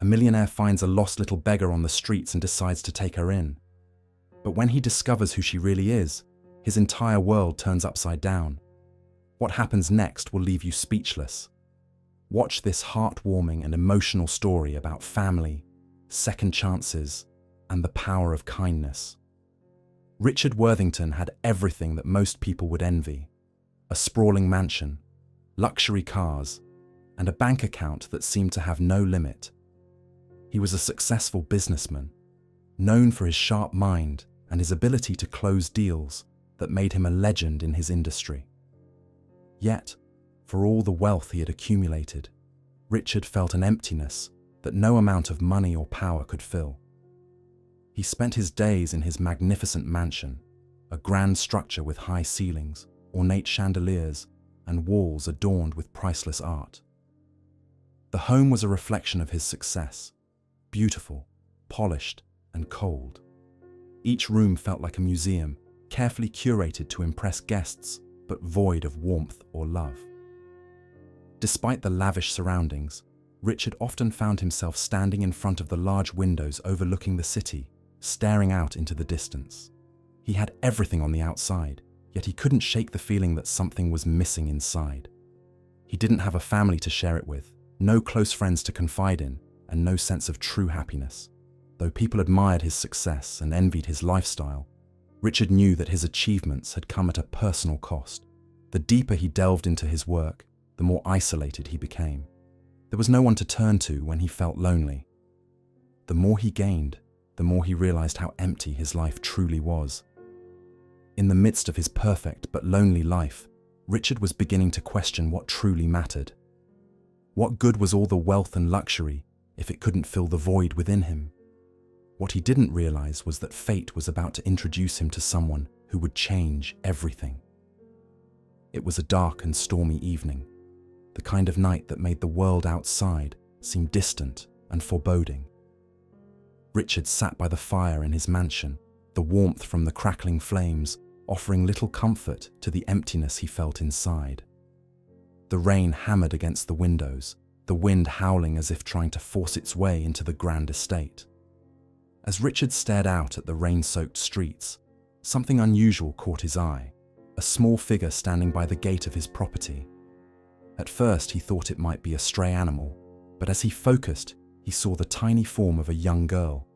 A millionaire finds a lost little beggar on the streets and decides to take her in. But when he discovers who she really is, his entire world turns upside down. What happens next will leave you speechless. Watch this heartwarming and emotional story about family, second chances, and the power of kindness. Richard Worthington had everything that most people would envy: a sprawling mansion, luxury cars, and a bank account that seemed to have no limit. He was a successful businessman, known for his sharp mind and his ability to close deals that made him a legend in his industry. Yet, for all the wealth he had accumulated, Richard felt an emptiness that no amount of money or power could fill. He spent his days in his magnificent mansion, a grand structure with high ceilings, ornate chandeliers, and walls adorned with priceless art. The home was a reflection of his success, beautiful, polished, and cold. Each room felt like a museum, carefully curated to impress guests, but void of warmth or love. Despite the lavish surroundings, Richard often found himself standing in front of the large windows overlooking the city, staring out into the distance. He had everything on the outside, yet he couldn't shake the feeling that something was missing inside. He didn't have a family to share it with, no close friends to confide in, and no sense of true happiness. Though people admired his success and envied his lifestyle, Richard knew that his achievements had come at a personal cost. The deeper he delved into his work, the more isolated he became. There was no one to turn to when he felt lonely. The more he gained, the more he realized how empty his life truly was. In the midst of his perfect but lonely life, Richard was beginning to question what truly mattered. What good was all the wealth and luxury if it couldn't fill the void within him? What he didn't realize was that fate was about to introduce him to someone who would change everything. It was a dark and stormy evening, the kind of night that made the world outside seem distant and foreboding. Richard sat by the fire in his mansion, the warmth from the crackling flames offering little comfort to the emptiness he felt inside. The rain hammered against the windows, the wind howling as if trying to force its way into the grand estate. As Richard stared out at the rain-soaked streets, something unusual caught his eye: a small figure standing by the gate of his property. At first he thought it might be a stray animal, but as he focused, he saw the tiny form of a young girl,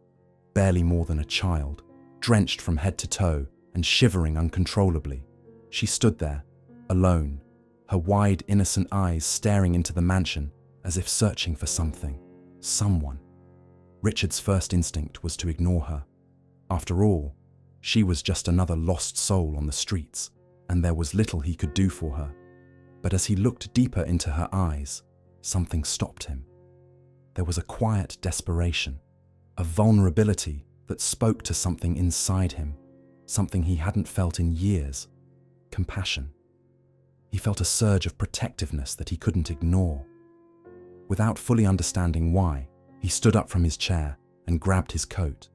barely more than a child, drenched from head to toe and shivering uncontrollably. She stood there, alone, her wide, innocent eyes staring into the mansion as if searching for something, someone. Richard's first instinct was to ignore her. After all, she was just another lost soul on the streets, and there was little he could do for her. But as he looked deeper into her eyes, something stopped him. There was a quiet desperation, a vulnerability that spoke to something inside him, something he hadn't felt in years: compassion. He felt a surge of protectiveness that he couldn't ignore. Without fully understanding why, he stood up from his chair and grabbed his coat.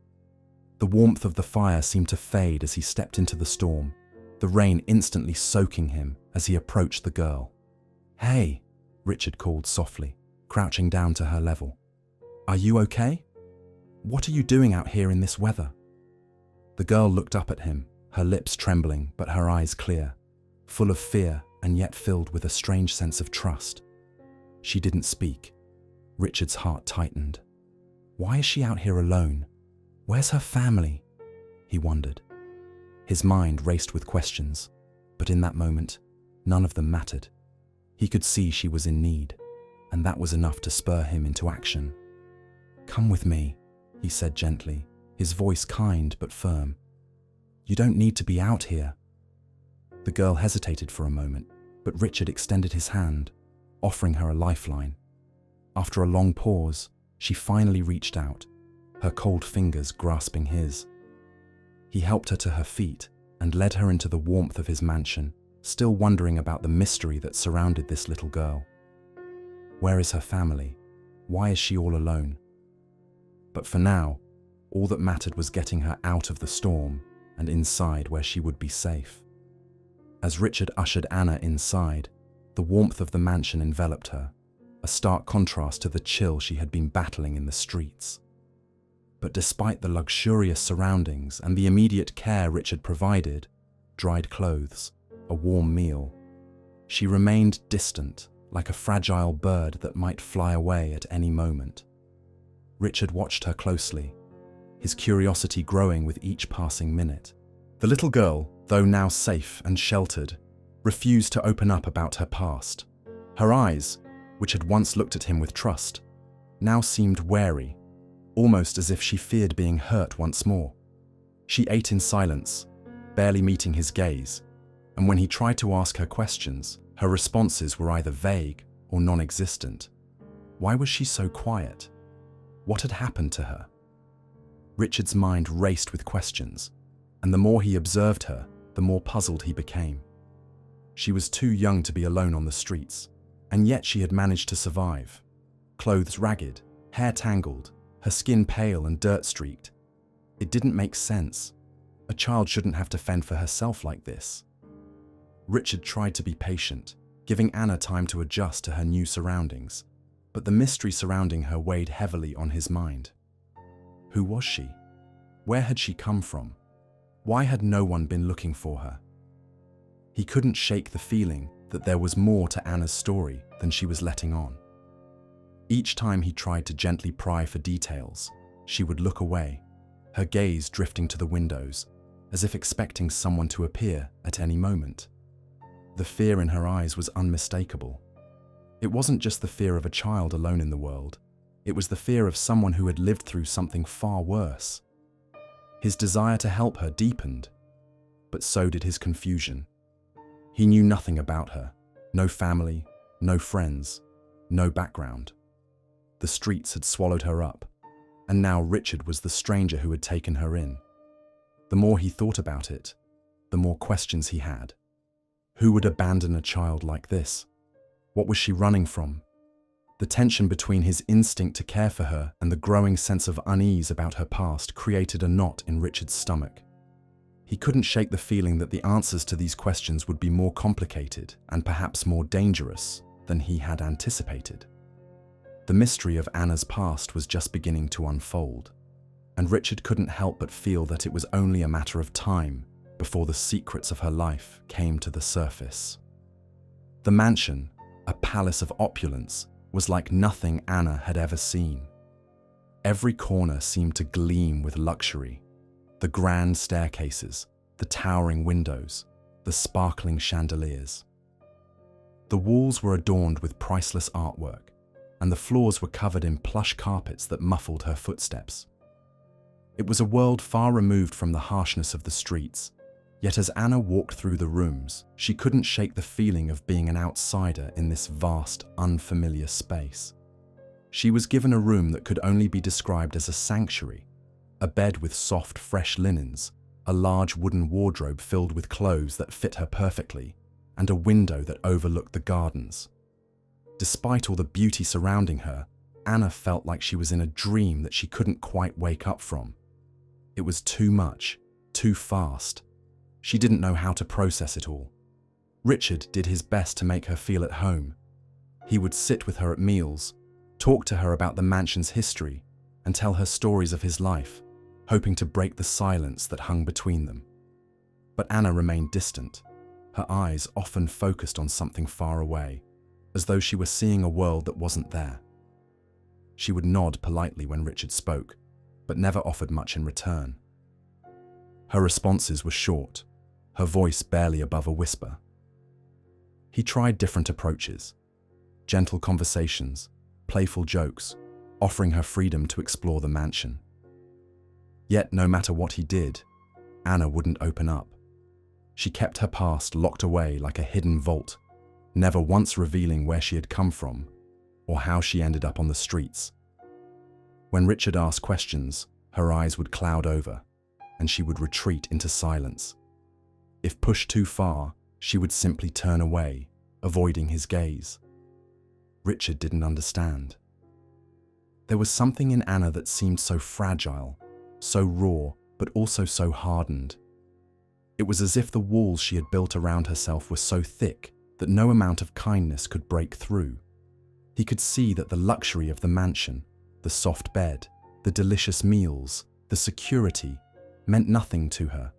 The warmth of the fire seemed to fade as he stepped into the storm, the rain instantly soaking him as he approached the girl. "Hey," Richard called softly, crouching down to her level. "Are you okay? What are you doing out here in this weather?" The girl looked up at him, her lips trembling but her eyes clear, full of fear and yet filled with a strange sense of trust. She didn't speak. Richard's heart tightened. Why is she out here alone? Where's her family? He wondered. His mind raced with questions, but in that moment, none of them mattered. He could see she was in need, and that was enough to spur him into action. "Come with me," he said gently, his voice kind but firm. "You don't need to be out here." The girl hesitated for a moment, but Richard extended his hand, offering her a lifeline. After a long pause, she finally reached out, her cold fingers grasping his. He helped her to her feet and led her into the warmth of his mansion, still wondering about the mystery that surrounded this little girl. Where is her family? Why is she all alone? But for now, all that mattered was getting her out of the storm and inside where she would be safe. As Richard ushered Anna inside, the warmth of the mansion enveloped her. a stark contrast to the chill she had been battling in the streets. But despite the luxurious surroundings and the immediate care Richard provided, dried clothes, a warm meal, she remained distant, like a fragile bird that might fly away at any moment. Richard watched her closely, his curiosity growing with each passing minute. The little girl, though now safe and sheltered, refused to open up about her past. Her eyes, which had once looked at him with trust, now seemed wary, almost as if she feared being hurt once more. She ate in silence, barely meeting his gaze, and when he tried to ask her questions, her responses were either vague or non-existent. Why was she so quiet? What had happened to her? Richard's mind raced with questions, and the more he observed her, the more puzzled he became. She was too young to be alone on the streets, and yet she had managed to survive. Clothes ragged, hair tangled, her skin pale and dirt-streaked. It didn't make sense. A child shouldn't have to fend for herself like this. Richard tried to be patient, giving Anna time to adjust to her new surroundings, but the mystery surrounding her weighed heavily on his mind. Who was she? Where had she come from? Why had no one been looking for her? He couldn't shake the feeling that there was more to Anna's story than she was letting on. Each time he tried to gently pry for details, she would look away, her gaze drifting to the windows, as if expecting someone to appear at any moment. The fear in her eyes was unmistakable. It wasn't just the fear of a child alone in the world. It was the fear of someone who had lived through something far worse. His desire to help her deepened, but so did his confusion. He knew nothing about her, no family, no friends, no background. The streets had swallowed her up, and now Richard was the stranger who had taken her in. The more he thought about it, the more questions he had. Who would abandon a child like this? What was she running from? The tension between his instinct to care for her and the growing sense of unease about her past created a knot in Richard's stomach. He couldn't shake the feeling that the answers to these questions would be more complicated and perhaps more dangerous than he had anticipated. The mystery of Anna's past was just beginning to unfold, and Richard couldn't help but feel that it was only a matter of time before the secrets of her life came to the surface. The mansion, a palace of opulence, was like nothing Anna had ever seen. Every corner seemed to gleam with luxury. The grand staircases, the towering windows, the sparkling chandeliers. The walls were adorned with priceless artwork, and the floors were covered in plush carpets that muffled her footsteps. It was a world far removed from the harshness of the streets, yet as Anna walked through the rooms, she couldn't shake the feeling of being an outsider in this vast, unfamiliar space. She was given a room that could only be described as a sanctuary, a bed with soft, fresh linens, a large wooden wardrobe filled with clothes that fit her perfectly, and a window that overlooked the gardens. Despite all the beauty surrounding her, Anna felt like she was in a dream that she couldn't quite wake up from. It was too much, too fast. She didn't know how to process it all. Richard did his best to make her feel at home. He would sit with her at meals, talk to her about the mansion's history, and tell her stories of his life, hoping to break the silence that hung between them. But Anna remained distant, her eyes often focused on something far away, as though she were seeing a world that wasn't there. She would nod politely when Richard spoke, but never offered much in return. Her responses were short, her voice barely above a whisper. He tried different approaches, gentle conversations, playful jokes, offering her freedom to explore the mansion. Yet no matter what he did, Anna wouldn't open up. She kept her past locked away like a hidden vault, never once revealing where she had come from or how she ended up on the streets. When Richard asked questions, her eyes would cloud over, and she would retreat into silence. If pushed too far, she would simply turn away, avoiding his gaze. Richard didn't understand. There was something in Anna that seemed so fragile, so raw, but also so hardened. It was as if the walls she had built around herself were so thick that no amount of kindness could break through. He could see that the luxury of the mansion, the soft bed, the delicious meals, the security, meant nothing to her.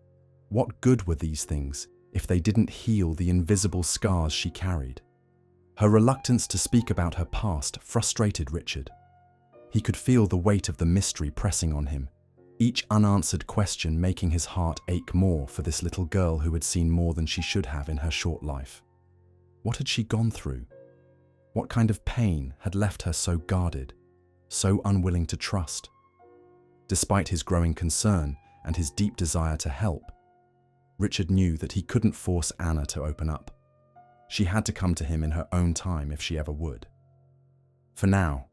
What good were these things if they didn't heal the invisible scars she carried? Her reluctance to speak about her past frustrated Richard. He could feel the weight of the mystery pressing on him, each unanswered question making his heart ache more for this little girl who had seen more than she should have in her short life. What had she gone through? What kind of pain had left her so guarded, so unwilling to trust? Despite his growing concern and his deep desire to help, Richard knew that he couldn't force Anna to open up. She had to come to him in her own time if she ever would. For now,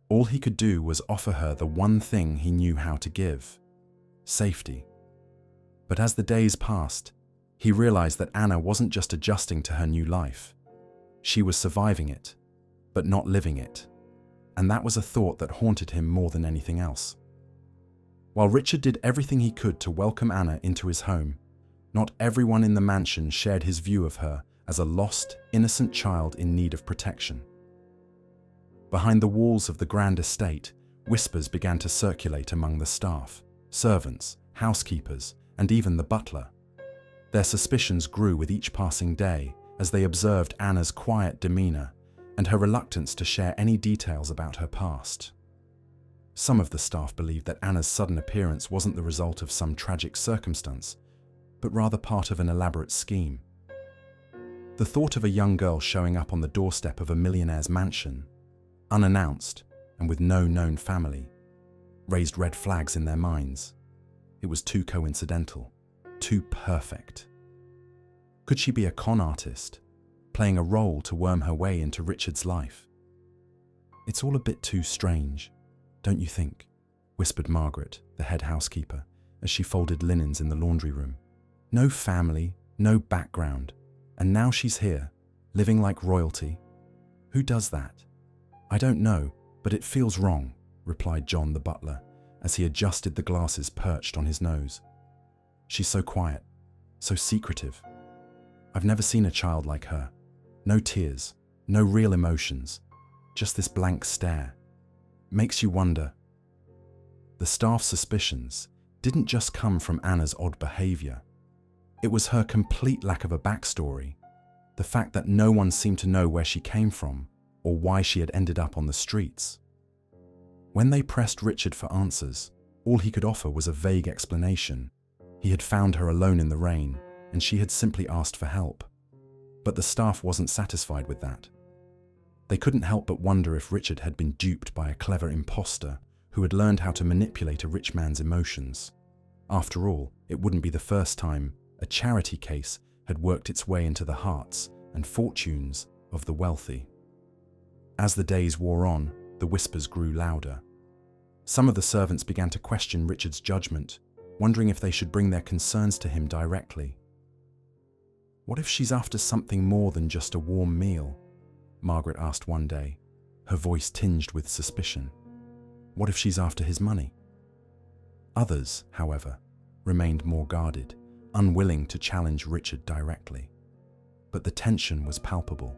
all he could do was offer her the one thing he knew how to give: safety. But as the days passed, he realized that Anna wasn't just adjusting to her new life. She was surviving it, but not living it. And that was a thought that haunted him more than anything else. While Richard did everything he could to welcome Anna into his home, not everyone in the mansion shared his view of her as a lost, innocent child in need of protection. Behind the walls of the grand estate, whispers began to circulate among the staff, servants, housekeepers, and even the butler. Their suspicions grew with each passing day as they observed Anna's quiet demeanor and her reluctance to share any details about her past. Some of the staff believed that Anna's sudden appearance wasn't the result of some tragic circumstance, but rather part of an elaborate scheme. The thought of a young girl showing up on the doorstep of a millionaire's mansion, unannounced and with no known family, raised red flags in their minds. It was too coincidental, too perfect. Could she be a con artist, playing a role to worm her way into Richard's life? "It's all a bit too strange, don't you think?" whispered Margaret, the head housekeeper, as she folded linens in the laundry room. "No family, no background, and now she's here, living like royalty. Who does that?" "I don't know, but it feels wrong," replied John the butler, as he adjusted the glasses perched on his nose. "She's so quiet, so secretive. I've never seen a child like her. No tears, no real emotions, just this blank stare. Makes you wonder." The staff's suspicions didn't just come from Anna's odd behavior. It was her complete lack of a backstory, the fact that no one seemed to know where she came from or why she had ended up on the streets. When they pressed Richard for answers, all he could offer was a vague explanation. He had found her alone in the rain, and she had simply asked for help. But the staff wasn't satisfied with that. They couldn't help but wonder if Richard had been duped by a clever imposter who had learned how to manipulate a rich man's emotions. After all, it wouldn't be the first time a charity case had worked its way into the hearts and fortunes of the wealthy. As the days wore on, the whispers grew louder. Some of the servants began to question Richard's judgment, wondering if they should bring their concerns to him directly. "What if she's after something more than just a warm meal?" Margaret asked one day, her voice tinged with suspicion. "What if she's after his money?" Others, however, remained more guarded, unwilling to challenge Richard directly. But the tension was palpable,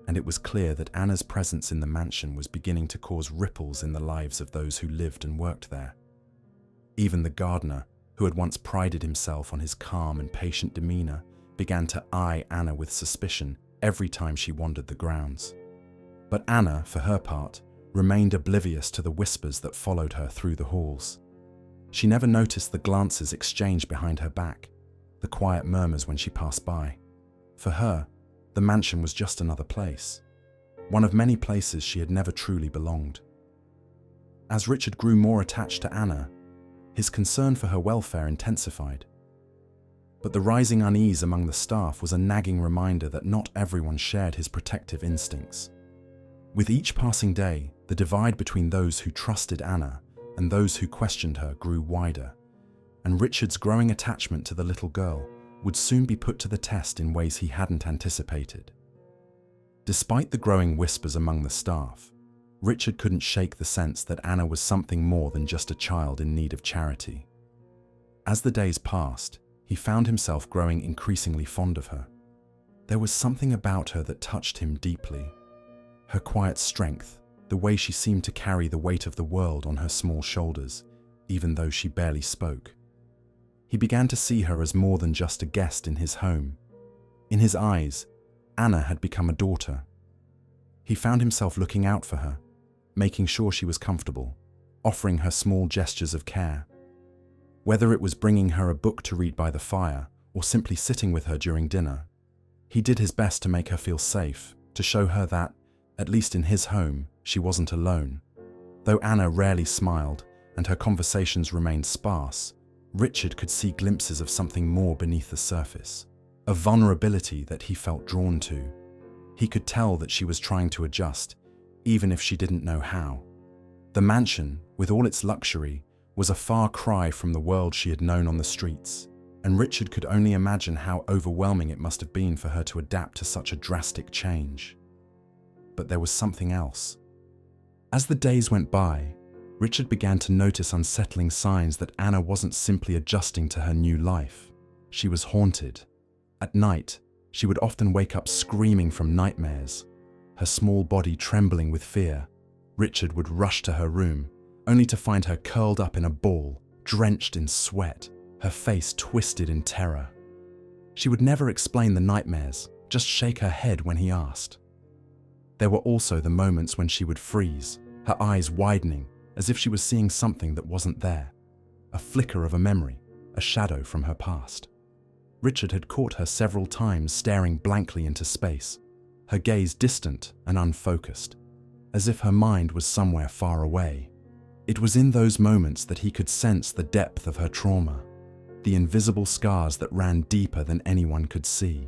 and it was clear that Anna's presence in the mansion was beginning to cause ripples in the lives of those who lived and worked there. Even the gardener, who had once prided himself on his calm and patient demeanor, began to eye Anna with suspicion every time she wandered the grounds. But Anna, for her part, remained oblivious to the whispers that followed her through the halls. She never noticed the glances exchanged behind her back, the quiet murmurs when she passed by. For her, the mansion was just another place, one of many places she had never truly belonged. As Richard grew more attached to Anna, his concern for her welfare intensified. But the rising unease among the staff was a nagging reminder that not everyone shared his protective instincts. With each passing day, the divide between those who trusted Anna and those who questioned her grew wider, and Richard's growing attachment to the little girl would soon be put to the test in ways he hadn't anticipated. Despite the growing whispers among the staff, Richard couldn't shake the sense that Anna was something more than just a child in need of charity. As the days passed, he found himself growing increasingly fond of her. There was something about her that touched him deeply. Her quiet strength, the way she seemed to carry the weight of the world on her small shoulders, even though she barely spoke. He began to see her as more than just a guest in his home. In his eyes, Anna had become a daughter. He found himself looking out for her, making sure she was comfortable, offering her small gestures of care. Whether it was bringing her a book to read by the fire or simply sitting with her during dinner, he did his best to make her feel safe, to show her that, at least in his home, she wasn't alone. Though Anna rarely smiled and her conversations remained sparse, Richard could see glimpses of something more beneath the surface, a vulnerability that he felt drawn to. He could tell that she was trying to adjust, even if she didn't know how. The mansion, with all its luxury, was a far cry from the world she had known on the streets, and Richard could only imagine how overwhelming it must have been for her to adapt to such a drastic change. But there was something else. As the days went by, Richard began to notice unsettling signs that Anna wasn't simply adjusting to her new life. She was haunted. At night, she would often wake up screaming from nightmares, her small body trembling with fear. Richard would rush to her room, only to find her curled up in a ball, drenched in sweat, her face twisted in terror. She would never explain the nightmares, just shake her head when he asked. There were also the moments when she would freeze, her eyes widening, as if she was seeing something that wasn't there, a flicker of a memory, a shadow from her past. Richard had caught her several times staring blankly into space, her gaze distant and unfocused, as if her mind was somewhere far away. It was in those moments that he could sense the depth of her trauma, the invisible scars that ran deeper than anyone could see.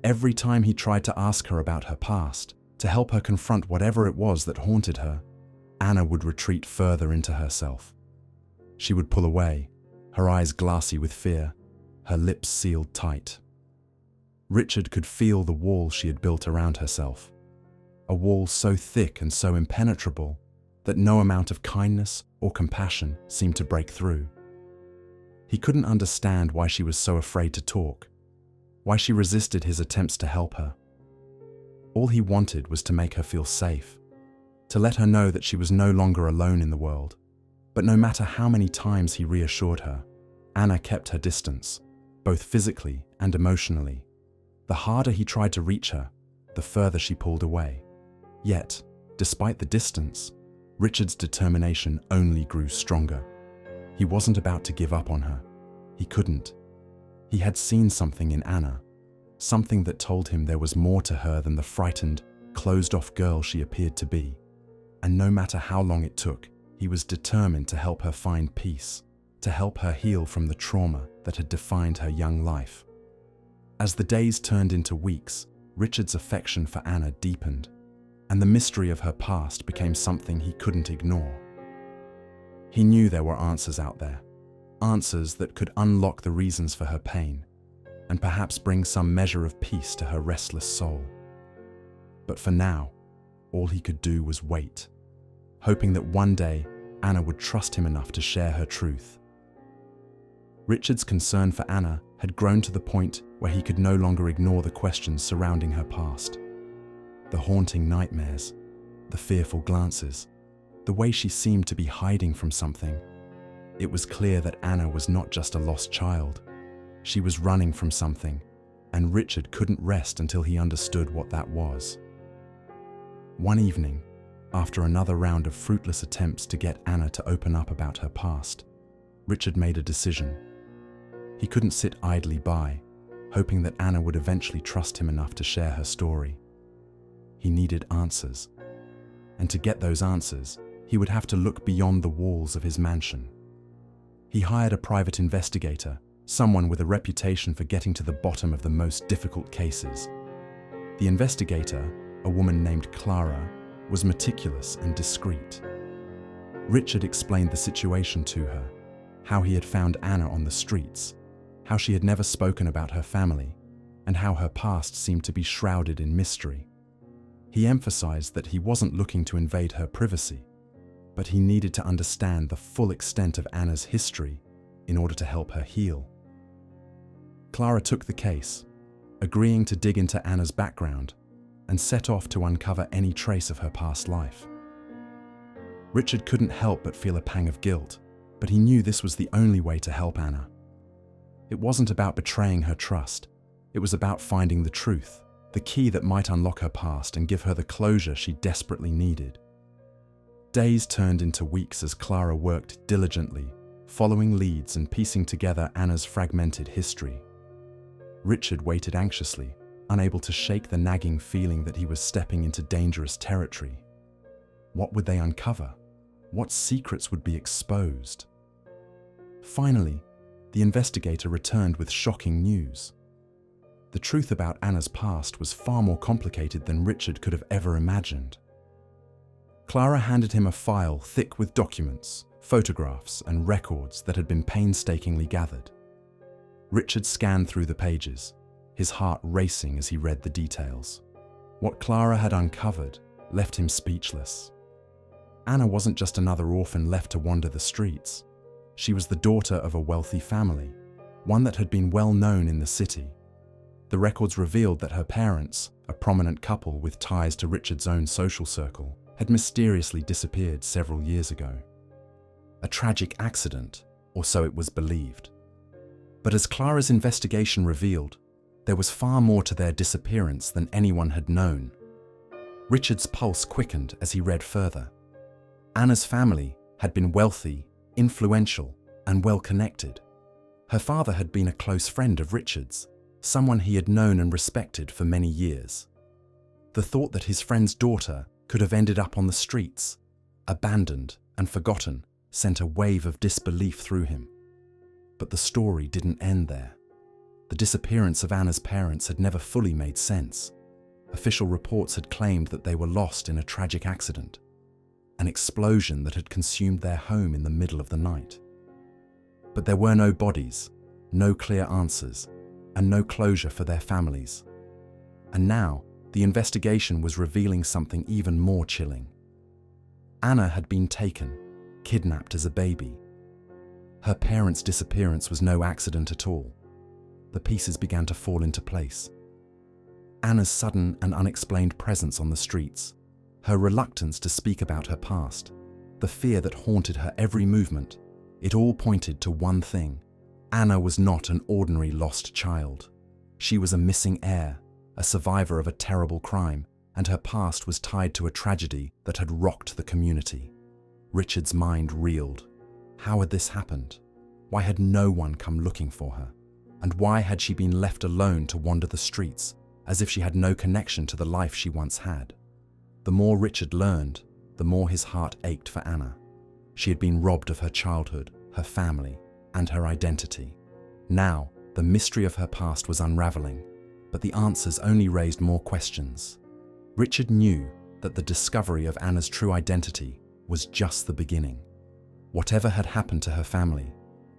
Every time he tried to ask her about her past, to help her confront whatever it was that haunted her, Anna would retreat further into herself. She would pull away, her eyes glassy with fear, her lips sealed tight. Richard could feel the wall she had built around herself, a wall so thick and so impenetrable that no amount of kindness or compassion seemed to break through. He couldn't understand why she was so afraid to talk, why she resisted his attempts to help her. All he wanted was to make her feel safe, to let her know that she was no longer alone in the world. But no matter how many times he reassured her, Anna kept her distance, both physically and emotionally. The harder he tried to reach her, the further she pulled away. Yet, despite the distance, Richard's determination only grew stronger. He wasn't about to give up on her. He couldn't. He had seen something in Anna, something that told him there was more to her than the frightened, closed-off girl she appeared to be. And no matter how long it took, he was determined to help her find peace, to help her heal from the trauma that had defined her young life. As the days turned into weeks, Richard's affection for Anna deepened, and the mystery of her past became something he couldn't ignore. He knew there were answers out there, answers that could unlock the reasons for her pain, and perhaps bring some measure of peace to her restless soul. But for now, all he could do was wait, hoping that one day Anna would trust him enough to share her truth. Richard's concern for Anna had grown to the point where he could no longer ignore the questions surrounding her past. The haunting nightmares, the fearful glances, the way she seemed to be hiding from something. It was clear that Anna was not just a lost child. She was running from something, and Richard couldn't rest until he understood what that was. One evening, after another round of fruitless attempts to get Anna to open up about her past, Richard made a decision. He couldn't sit idly by, hoping that Anna would eventually trust him enough to share her story. He needed answers, and to get those answers, he would have to look beyond the walls of his mansion. He hired a private investigator, someone with a reputation for getting to the bottom of the most difficult cases. The investigator, a woman named Clara, was meticulous and discreet. Richard explained the situation to her, how he had found Anna on the streets, how she had never spoken about her family, and how her past seemed to be shrouded in mystery. He emphasized that he wasn't looking to invade her privacy, but he needed to understand the full extent of Anna's history in order to help her heal. Clara took the case, agreeing to dig into Anna's background, and set off to uncover any trace of her past life. Richard couldn't help but feel a pang of guilt, but he knew this was the only way to help Anna. It wasn't about betraying her trust. It was about finding the truth, the key that might unlock her past and give her the closure she desperately needed. Days turned into weeks as Clara worked diligently, following leads and piecing together Anna's fragmented history. Richard waited anxiously, unable to shake the nagging feeling that he was stepping into dangerous territory. What would they uncover? What secrets would be exposed? Finally, the investigator returned with shocking news. The truth about Anna's past was far more complicated than Richard could have ever imagined. Clara handed him a file thick with documents, photographs, and records that had been painstakingly gathered. Richard scanned through the pages, his heart racing as he read the details. What Clara had uncovered left him speechless. Anna wasn't just another orphan left to wander the streets. She was the daughter of a wealthy family, one that had been well known in the city. The records revealed that her parents, a prominent couple with ties to Richard's own social circle, had mysteriously disappeared several years ago. A tragic accident, or so it was believed. But as Clara's investigation revealed, there was far more to their disappearance than anyone had known. Richard's pulse quickened as he read further. Anna's family had been wealthy, influential, and well-connected. Her father had been a close friend of Richard's, someone he had known and respected for many years. The thought that his friend's daughter could have ended up on the streets, abandoned and forgotten, sent a wave of disbelief through him. But the story didn't end there. The disappearance of Anna's parents had never fully made sense. Official reports had claimed that they were lost in a tragic accident, an explosion that had consumed their home in the middle of the night. But there were no bodies, no clear answers, and no closure for their families. And now, the investigation was revealing something even more chilling. Anna had been taken, kidnapped as a baby. Her parents' disappearance was no accident at all. The pieces began to fall into place. Anna's sudden and unexplained presence on the streets, her reluctance to speak about her past, the fear that haunted her every movement, it all pointed to one thing. Anna was not an ordinary lost child. She was a missing heir, a survivor of a terrible crime, and her past was tied to a tragedy that had rocked the community. Richard's mind reeled. How had this happened? Why had no one come looking for her? And why had she been left alone to wander the streets, as if she had no connection to the life she once had? The more Richard learned, the more his heart ached for Anna. She had been robbed of her childhood, her family, and her identity. Now, the mystery of her past was unraveling, but the answers only raised more questions. Richard knew that the discovery of Anna's true identity was just the beginning. Whatever had happened to her family,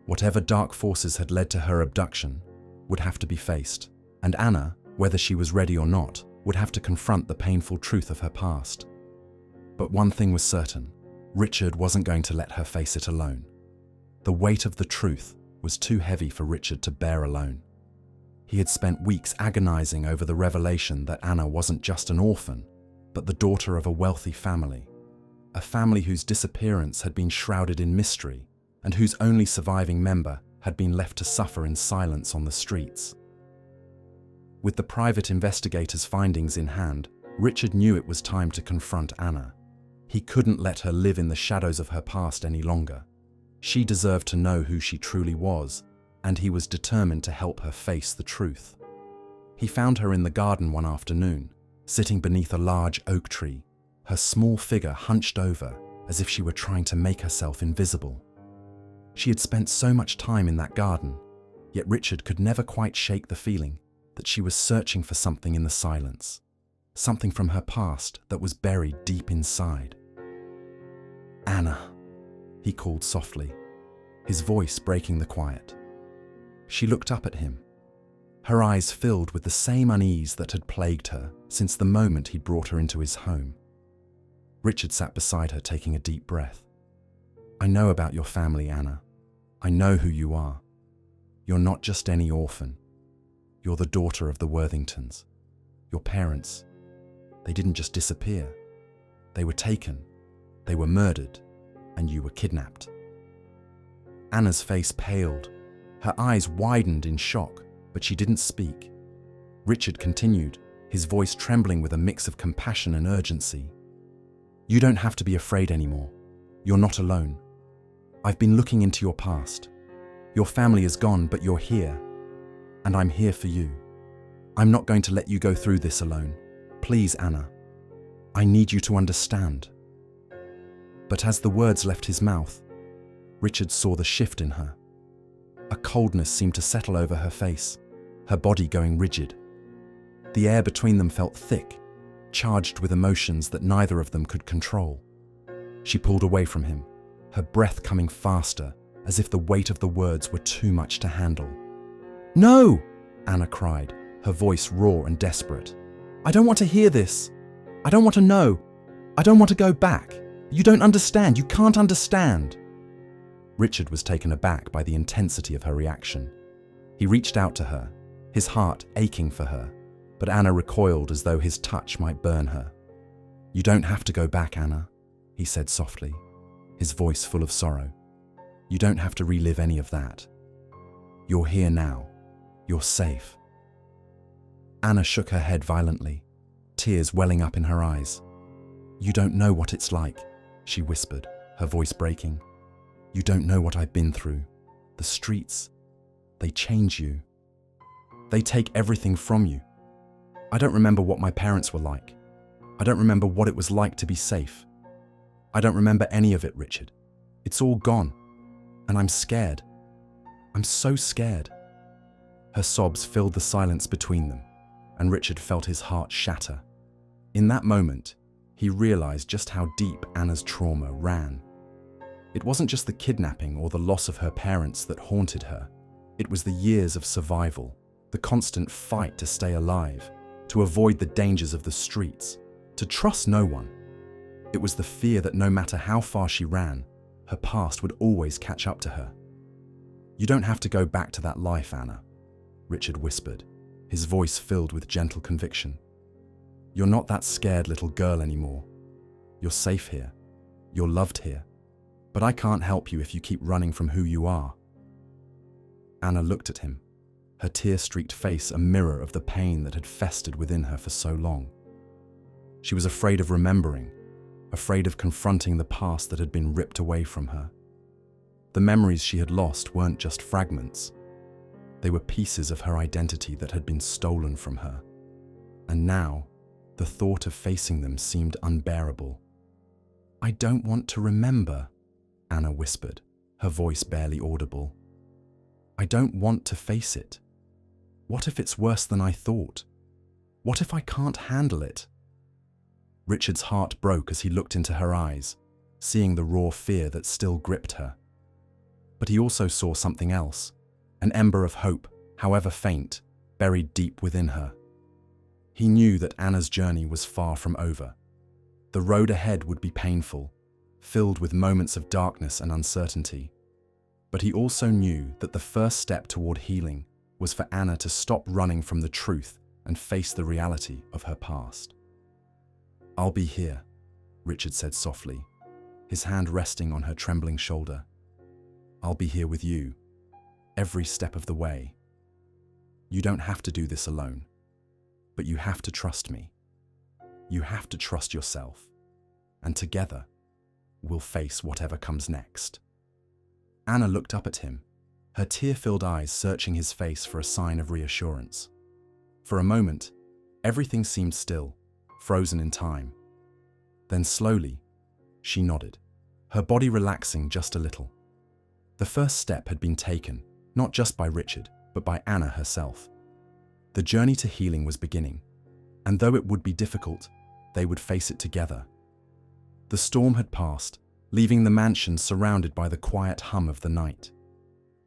whatever dark forces had led to her abduction, would have to be faced, and Anna, whether she was ready or not, would have to confront the painful truth of her past. But one thing was certain: Richard wasn't going to let her face it alone. The weight of the truth was too heavy for Richard to bear alone. He had spent weeks agonizing over the revelation that Anna wasn't just an orphan, but the daughter of a wealthy family, a family whose disappearance had been shrouded in mystery and whose only surviving member had been left to suffer in silence on the streets. With the private investigator's findings in hand, Richard knew it was time to confront Anna. He couldn't let her live in the shadows of her past any longer. She deserved to know who she truly was, and he was determined to help her face the truth. He found her in the garden one afternoon, sitting beneath a large oak tree, her small figure hunched over as if she were trying to make herself invisible. She had spent so much time in that garden, yet Richard could never quite shake the feeling that she was searching for something in the silence, something from her past that was buried deep inside. "Anna," he called softly, his voice breaking the quiet. She looked up at him, her eyes filled with the same unease that had plagued her since the moment he'd brought her into his home. Richard sat beside her, taking a deep breath. "I know about your family, Anna. I know who you are. You're not just any orphan. You're the daughter of the Worthingtons. Your parents, They didn't just disappear. They were taken, they were murdered, and you were kidnapped. Anna's face paled. Her eyes widened in shock, but she didn't speak. Richard continued, his voice trembling with a mix of compassion and urgency. You don't have to be afraid anymore. You're not alone. I've been looking into your past. Your family is gone, but you're here. And I'm here for you. I'm not going to let you go through this alone. Please, Anna. I need you to understand. But as the words left his mouth, Richard saw the shift in her. A coldness seemed to settle over her face, her body going rigid. The air between them felt thick, charged with emotions that neither of them could control. She pulled away from him, her breath coming faster, as if the weight of the words were too much to handle. No! Anna cried, her voice raw and desperate. I don't want to hear this. I don't want to know. I don't want to go back. You don't understand. You can't understand. Richard was taken aback by the intensity of her reaction. He reached out to her, his heart aching for her, but Anna recoiled as though his touch might burn her. You don't have to go back, Anna, he said softly, his voice full of sorrow. You don't have to relive any of that. You're here now. You're safe. Anna shook her head violently, tears welling up in her eyes. You don't know what it's like, she whispered, her voice breaking. You don't know what I've been through. The streets, they change you. They take everything from you. I don't remember what my parents were like. I don't remember what it was like to be safe. I don't remember any of it, Richard. It's all gone. And I'm scared. I'm so scared. Her sobs filled the silence between them, and Richard felt his heart shatter. In that moment, he realized just how deep Anna's trauma ran. It wasn't just the kidnapping or the loss of her parents that haunted her. It was the years of survival, the constant fight to stay alive, to avoid the dangers of the streets, to trust no one. It was the fear that no matter how far she ran, her past would always catch up to her. You don't have to go back to that life, Anna, Richard whispered, his voice filled with gentle conviction. You're not that scared little girl anymore. You're safe here. You're loved here. But I can't help you if you keep running from who you are. Anna looked at him, her tear-streaked face a mirror of the pain that had festered within her for so long. She was afraid of remembering, afraid of confronting the past that had been ripped away from her. The memories she had lost weren't just fragments. They were pieces of her identity that had been stolen from her. And now, the thought of facing them seemed unbearable. I don't want to remember, Anna whispered, her voice barely audible. I don't want to face it. What if it's worse than I thought? What if I can't handle it? Richard's heart broke as he looked into her eyes, seeing the raw fear that still gripped her. But he also saw something else, an ember of hope, however faint, buried deep within her. He knew that Anna's journey was far from over. The road ahead would be painful, filled with moments of darkness and uncertainty. But he also knew that the first step toward healing was for Anna to stop running from the truth and face the reality of her past. I'll be here, Richard said softly, his hand resting on her trembling shoulder. I'll be here with you, every step of the way. You don't have to do this alone, but you have to trust me. You have to trust yourself, and together, we'll face whatever comes next. Anna looked up at him, her tear-filled eyes searching his face for a sign of reassurance. For a moment, everything seemed still, frozen in time. Then slowly, she nodded, her body relaxing just a little. The first step had been taken, not just by Richard, but by Anna herself. The journey to healing was beginning, and though it would be difficult, they would face it together. The storm had passed, leaving the mansion surrounded by the quiet hum of the night.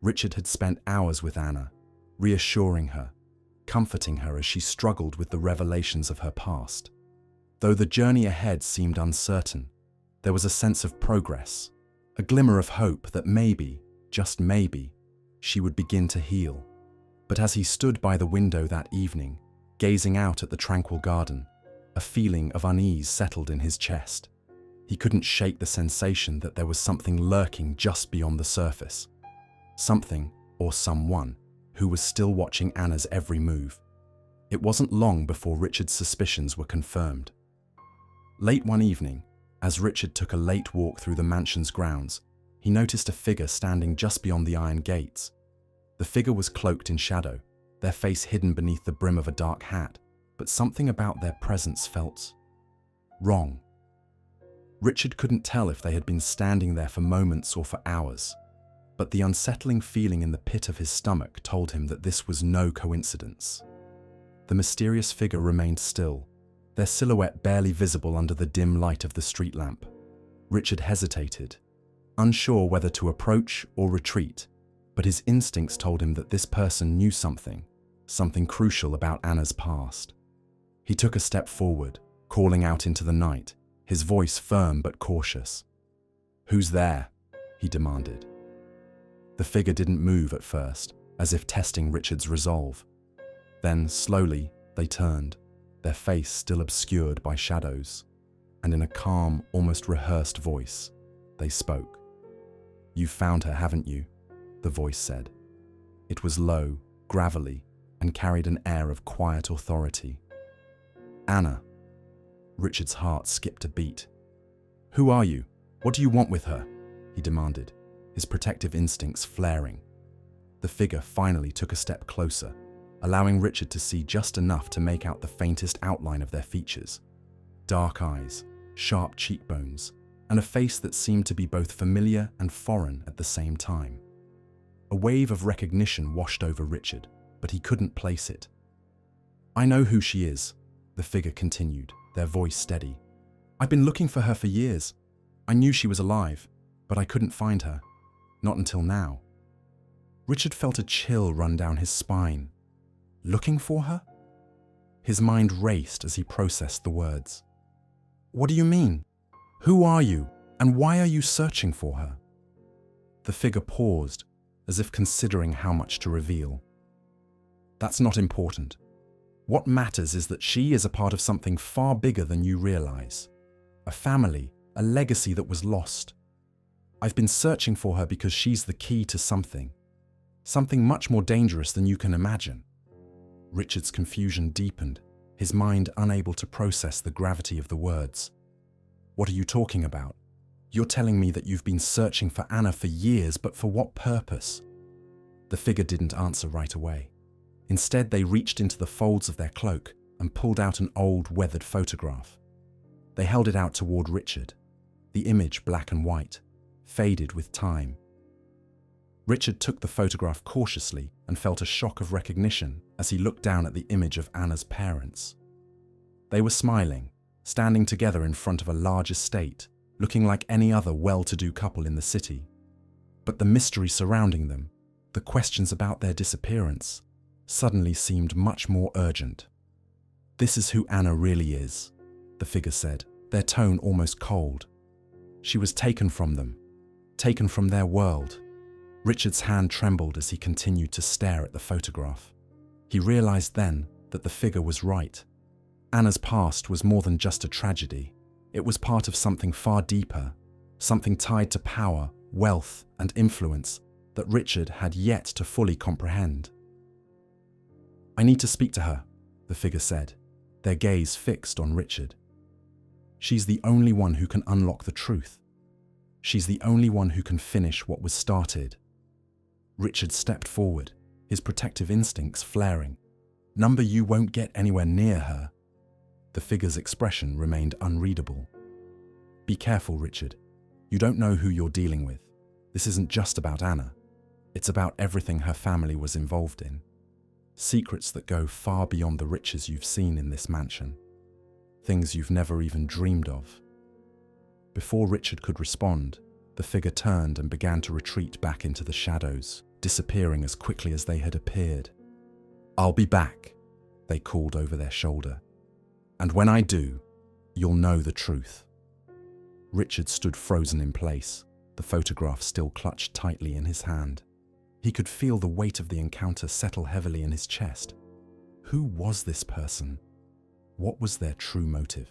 Richard had spent hours with Anna, reassuring her, comforting her as she struggled with the revelations of her past. Though the journey ahead seemed uncertain, there was a sense of progress, a glimmer of hope that maybe, just maybe, she would begin to heal. But as he stood by the window that evening, gazing out at the tranquil garden, A feeling of unease settled in his chest. He couldn't shake the sensation that there was something lurking just beyond the surface. Something, or someone, who was still watching Anna's every move. It wasn't long before Richard's suspicions were confirmed. Late one evening, as Richard took a late walk through the mansion's grounds, he noticed a figure standing just beyond the iron gates. The figure was cloaked in shadow, their face hidden beneath the brim of a dark hat, but something about their presence felt wrong. Richard couldn't tell if they had been standing there for moments or for hours, but the unsettling feeling in the pit of his stomach told him that this was no coincidence. The mysterious figure remained still, their silhouette barely visible under the dim light of the street lamp. Richard hesitated, unsure whether to approach or retreat, but his instincts told him that this person knew something crucial about Anna's past. He took a step forward, calling out into the night, his voice firm but cautious. "Who's there?" he demanded. The figure didn't move at first, as if testing Richard's resolve. Then, slowly, they turned, their face still obscured by shadows, and in a calm, almost rehearsed voice, they spoke. "You've found her, haven't you?" the voice said. It was low, gravelly, and carried an air of quiet authority. "Anna." Richard's heart skipped a beat. "Who are you? What do you want with her?" he demanded, his protective instincts flaring. The figure finally took a step closer, allowing Richard to see just enough to make out the faintest outline of their features. Dark eyes, sharp cheekbones, and a face that seemed to be both familiar and foreign at the same time. A wave of recognition washed over Richard, but he couldn't place it. "I know who she is," the figure continued, their voice steady. "I've been looking for her for years. I knew she was alive, but I couldn't find her. Not until now." Richard felt a chill run down his spine. Looking for her? His mind raced as he processed the words. "What do you mean? Who are you, and why are you searching for her?" The figure paused, as if considering how much to reveal. "That's not important. What matters is that she is a part of something far bigger than you realize. A family, a legacy that was lost. I've been searching for her because she's the key to something much more dangerous than you can imagine." Richard's confusion deepened, his mind unable to process the gravity of the words. "What are you talking about? You're telling me that you've been searching for Anna for years, but for what purpose?" The figure didn't answer right away. Instead, they reached into the folds of their cloak and pulled out an old, weathered photograph. They held it out toward Richard, the image black and white, faded with time. Richard took the photograph cautiously and felt a shock of recognition as he looked down at the image of Anna's parents. They were smiling, standing together in front of a large estate, looking like any other well-to-do couple in the city. But the mystery surrounding them, the questions about their disappearance, suddenly seemed much more urgent. "This is who Anna really is," the figure said, their tone almost cold. "She was taken from them, taken from their world." Richard's hand trembled as he continued to stare at the photograph. He realized then that the figure was right. Anna's past was more than just a tragedy. It was part of something far deeper, something tied to power, wealth, and influence that Richard had yet to fully comprehend. "I need to speak to her," the figure said, their gaze fixed on Richard. "She's the only one who can unlock the truth. She's the only one who can finish what was started." Richard stepped forward, his protective instincts flaring. "Number, you won't get anywhere near her." The figure's expression remained unreadable. "Be careful, Richard. You don't know who you're dealing with. This isn't just about Anna. It's about everything her family was involved in. Secrets that go far beyond the riches you've seen in this mansion. Things you've never even dreamed of." Before Richard could respond, the figure turned and began to retreat back into the shadows, disappearing as quickly as they had appeared. "I'll be back," they called over their shoulder. "And when I do, you'll know the truth." Richard stood frozen in place, the photograph still clutched tightly in his hand. He could feel the weight of the encounter settle heavily in his chest. Who was this person? What was their true motive?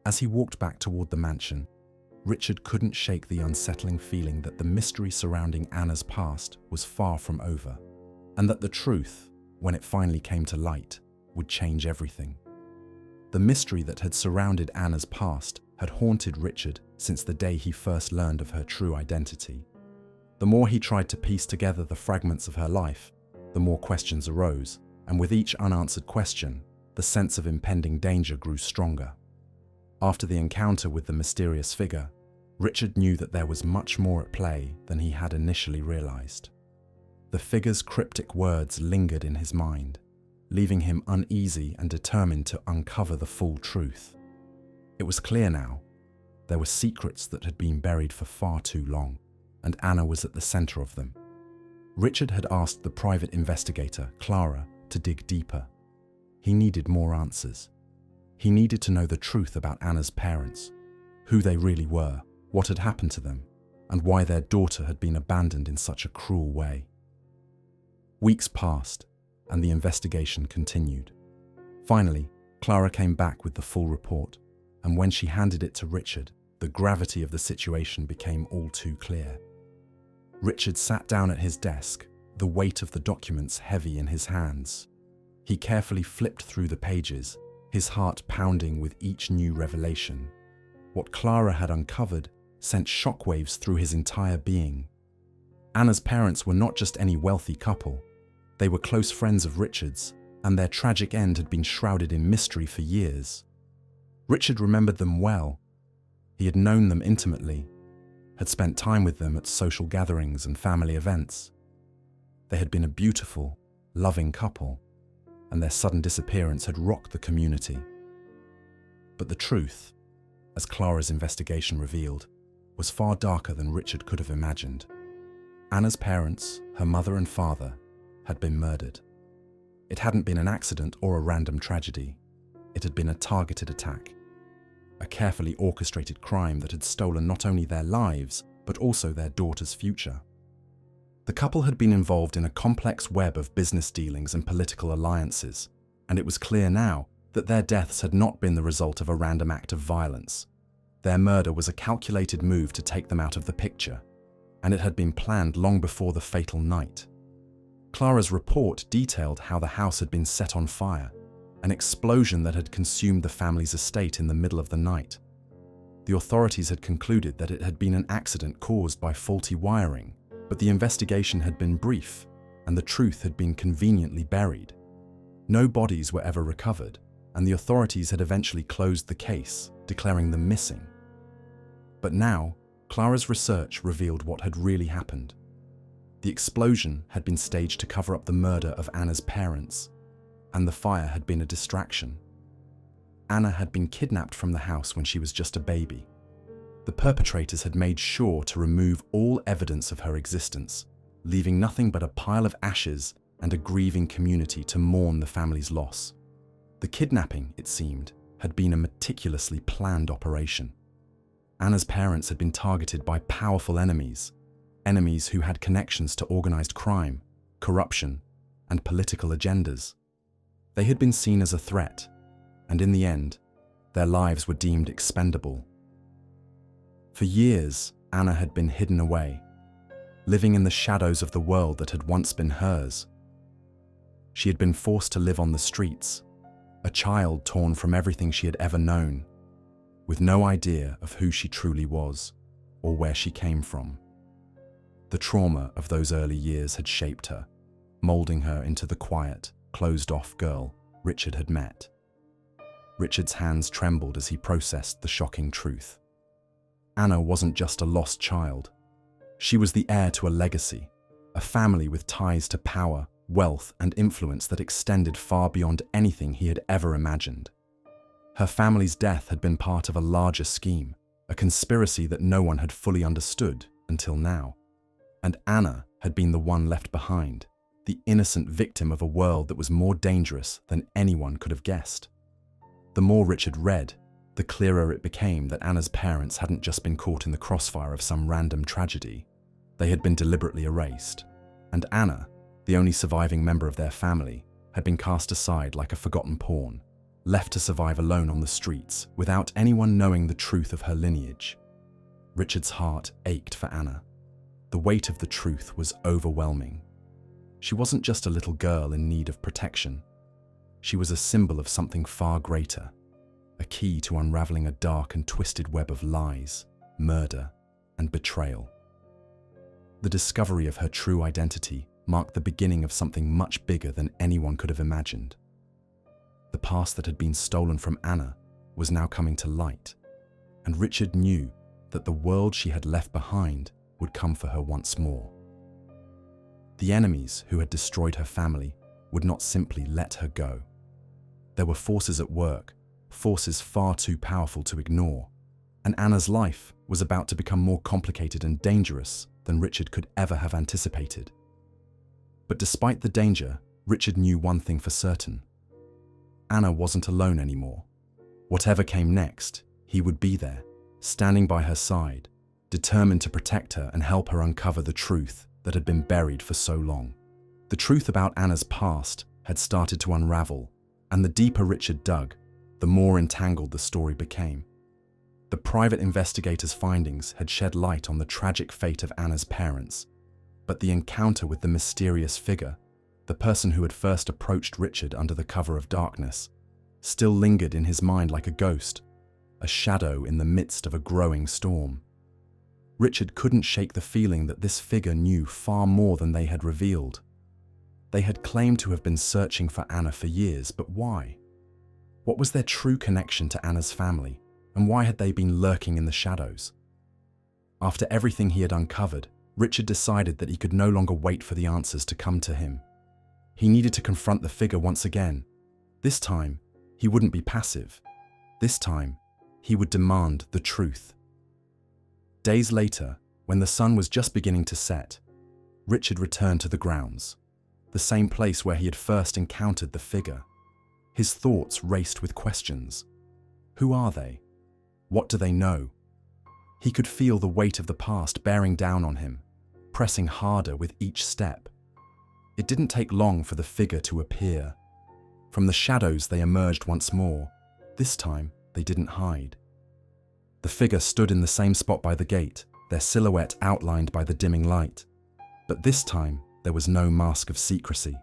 As he walked back toward the mansion, Richard couldn't shake the unsettling feeling that the mystery surrounding Anna's past was far from over, and that the truth, when it finally came to light, would change everything. The mystery that had surrounded Anna's past had haunted Richard since the day he first learned of her true identity. The more he tried to piece together the fragments of her life, the more questions arose, and with each unanswered question, the sense of impending danger grew stronger. After the encounter with the mysterious figure, Richard knew that there was much more at play than he had initially realized. The figure's cryptic words lingered in his mind, leaving him uneasy and determined to uncover the full truth. It was clear now. There were secrets that had been buried for far too long, and Anna was at the center of them. Richard had asked the private investigator, Clara, to dig deeper. He needed more answers. He needed to know the truth about Anna's parents, who they really were, what had happened to them, and why their daughter had been abandoned in such a cruel way. Weeks passed, and the investigation continued. Finally, Clara came back with the full report, and when she handed it to Richard, the gravity of the situation became all too clear. Richard sat down at his desk, the weight of the documents heavy in his hands. He carefully flipped through the pages, his heart pounding with each new revelation. What Clara had uncovered sent shockwaves through his entire being. Anna's parents were not just any wealthy couple. They were close friends of Richard's, and their tragic end had been shrouded in mystery for years. Richard remembered them well. He had known them intimately, had spent time with them at social gatherings and family events. They had been a beautiful, loving couple, and their sudden disappearance had rocked the community. But the truth, as Clara's investigation revealed, was far darker than Richard could have imagined. Anna's parents, her mother and father, had been murdered. It hadn't been an accident or a random tragedy. It had been a targeted attack, a carefully orchestrated crime that had stolen not only their lives, but also their daughter's future. The couple had been involved in a complex web of business dealings and political alliances, and it was clear now that their deaths had not been the result of a random act of violence. Their murder was a calculated move to take them out of the picture, and it had been planned long before the fatal night. Clara's report detailed how the house had been set on fire, an explosion that had consumed the family's estate in the middle of the night. The authorities had concluded that it had been an accident caused by faulty wiring, but the investigation had been brief, and the truth had been conveniently buried. No bodies were ever recovered, and the authorities had eventually closed the case, declaring them missing. But now, Clara's research revealed what had really happened. The explosion had been staged to cover up the murder of Anna's parents, and the fire had been a distraction. Anna had been kidnapped from the house when she was just a baby. The perpetrators had made sure to remove all evidence of her existence, leaving nothing but a pile of ashes and a grieving community to mourn the family's loss. The kidnapping, it seemed, had been a meticulously planned operation. Anna's parents had been targeted by powerful enemies who had connections to organized crime, corruption, and political agendas. They had been seen as a threat, and in the end, their lives were deemed expendable. For years, Anna had been hidden away, living in the shadows of the world that had once been hers. She had been forced to live on the streets, a child torn from everything she had ever known, with no idea of who she truly was or where she came from. The trauma of those early years had shaped her, molding her into the quiet, closed-off girl Richard had met. Richard's hands trembled as he processed the shocking truth. Anna wasn't just a lost child. She was the heir to a legacy, a family with ties to power, wealth, and influence that extended far beyond anything he had ever imagined. Her family's death had been part of a larger scheme, a conspiracy that no one had fully understood until now. And Anna had been the one left behind, the innocent victim of a world that was more dangerous than anyone could have guessed. The more Richard read, the clearer it became that Anna's parents hadn't just been caught in the crossfire of some random tragedy. They had been deliberately erased, and Anna, the only surviving member of their family, had been cast aside like a forgotten pawn, left to survive alone on the streets without anyone knowing the truth of her lineage. Richard's heart ached for Anna. The weight of the truth was overwhelming. She wasn't just a little girl in need of protection. She was a symbol of something far greater, a key to unraveling a dark and twisted web of lies, murder, and betrayal. The discovery of her true identity marked the beginning of something much bigger than anyone could have imagined. The past that had been stolen from Anna was now coming to light, and Richard knew that the world she had left behind would come for her once more. The enemies who had destroyed her family would not simply let her go. There were forces at work, forces far too powerful to ignore, and Anna's life was about to become more complicated and dangerous than Richard could ever have anticipated. But despite the danger, Richard knew one thing for certain. Anna wasn't alone anymore. Whatever came next, he would be there, standing by her side, determined to protect her and help her uncover the truth that had been buried for so long. The truth about Anna's past had started to unravel, and the deeper Richard dug, the more entangled the story became. The private investigator's findings had shed light on the tragic fate of Anna's parents, but the encounter with the mysterious figure, the person who had first approached Richard under the cover of darkness, still lingered in his mind like a ghost, a shadow in the midst of a growing storm. Richard couldn't shake the feeling that this figure knew far more than they had revealed. They had claimed to have been searching for Anna for years, but why? What was their true connection to Anna's family, and why had they been lurking in the shadows? After everything he had uncovered, Richard decided that he could no longer wait for the answers to come to him. He needed to confront the figure once again. This time, he wouldn't be passive. This time, he would demand the truth. Days later, when the sun was just beginning to set, Richard returned to the grounds, the same place where he had first encountered the figure. His thoughts raced with questions. Who are they? What do they know? He could feel the weight of the past bearing down on him, pressing harder with each step. It didn't take long for the figure to appear. From the shadows they emerged once more. This time, they didn't hide. The figure stood in the same spot by the gate, their silhouette outlined by the dimming light. But this time, there was no mask of secrecy.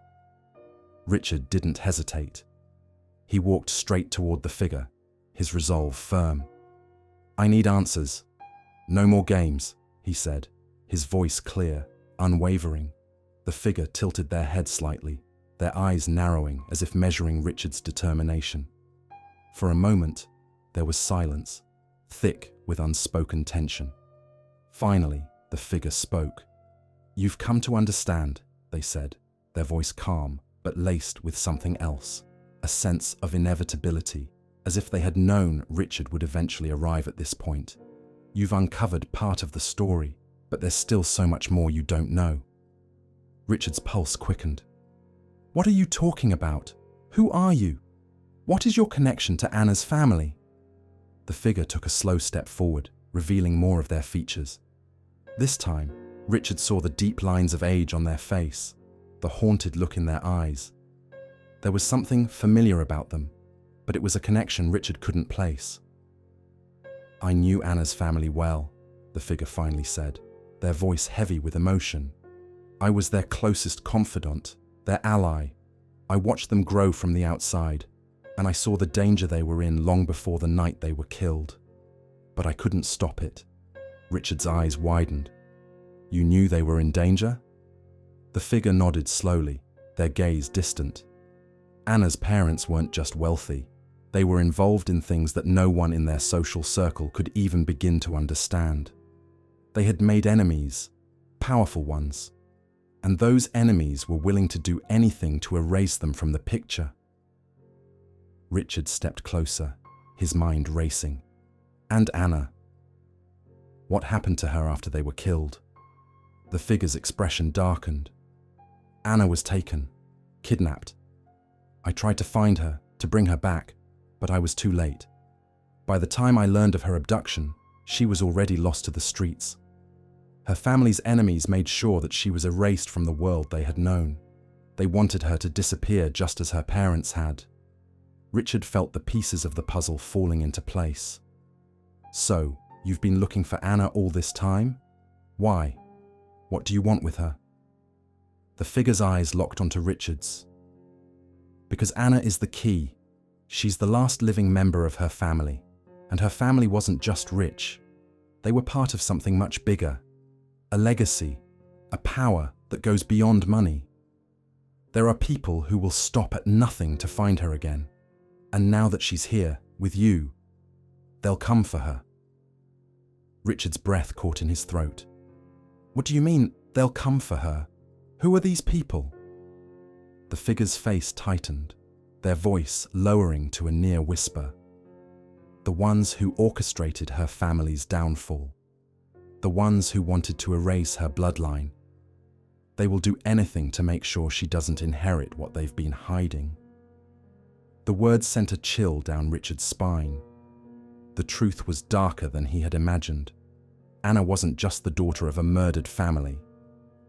Richard didn't hesitate. He walked straight toward the figure, his resolve firm. "I need answers. No more games," he said, his voice clear, unwavering. The figure tilted their head slightly, their eyes narrowing as if measuring Richard's determination. For a moment, there was silence, thick with unspoken tension. Finally, the figure spoke. "You've come to understand," they said, their voice calm but laced with something else, a sense of inevitability, as if they had known Richard would eventually arrive at this point. "You've uncovered part of the story, but there's still so much more you don't know." Richard's pulse quickened. "What are you talking about? Who are you? What is your connection to Anna's family?" The figure took a slow step forward, revealing more of their features. This time, Richard saw the deep lines of age on their face, the haunted look in their eyes. There was something familiar about them, but it was a connection Richard couldn't place. "I knew Anna's family well," the figure finally said, their voice heavy with emotion. "I was their closest confidant, their ally. I watched them grow from the outside, and I saw the danger they were in long before the night they were killed. But I couldn't stop it." Richard's eyes widened. "You knew they were in danger?" The figure nodded slowly, their gaze distant. Anna's parents weren't just wealthy. They were involved in things that no one in their social circle could even begin to understand. They had made enemies, powerful ones, and those enemies were willing to do anything to erase them from the picture. Richard stepped closer, his mind racing. And Anna. What happened to her after they were killed? The figure's expression darkened. "Anna was taken, kidnapped. I tried to find her, to bring her back, but I was too late. By the time I learned of her abduction, she was already lost to the streets. Her family's enemies made sure that she was erased from the world they had known. They wanted her to disappear just as her parents had. Richard felt the pieces of the puzzle falling into place. So, you've been looking for Anna all this time? Why? What do you want with her? The figure's eyes locked onto Richard's. Because Anna is the key. She's the last living member of her family. And her family wasn't just rich. They were part of something much bigger. A legacy. A power that goes beyond money. There are people who will stop at nothing to find her again. And now that she's here, with you, they'll come for her. Richard's breath caught in his throat. What do you mean, they'll come for her? Who are these people? The figure's face tightened, their voice lowering to a near whisper. The ones who orchestrated her family's downfall. The ones who wanted to erase her bloodline. They will do anything to make sure she doesn't inherit what they've been hiding. The words sent a chill down Richard's spine. The truth was darker than he had imagined. Anna wasn't just the daughter of a murdered family.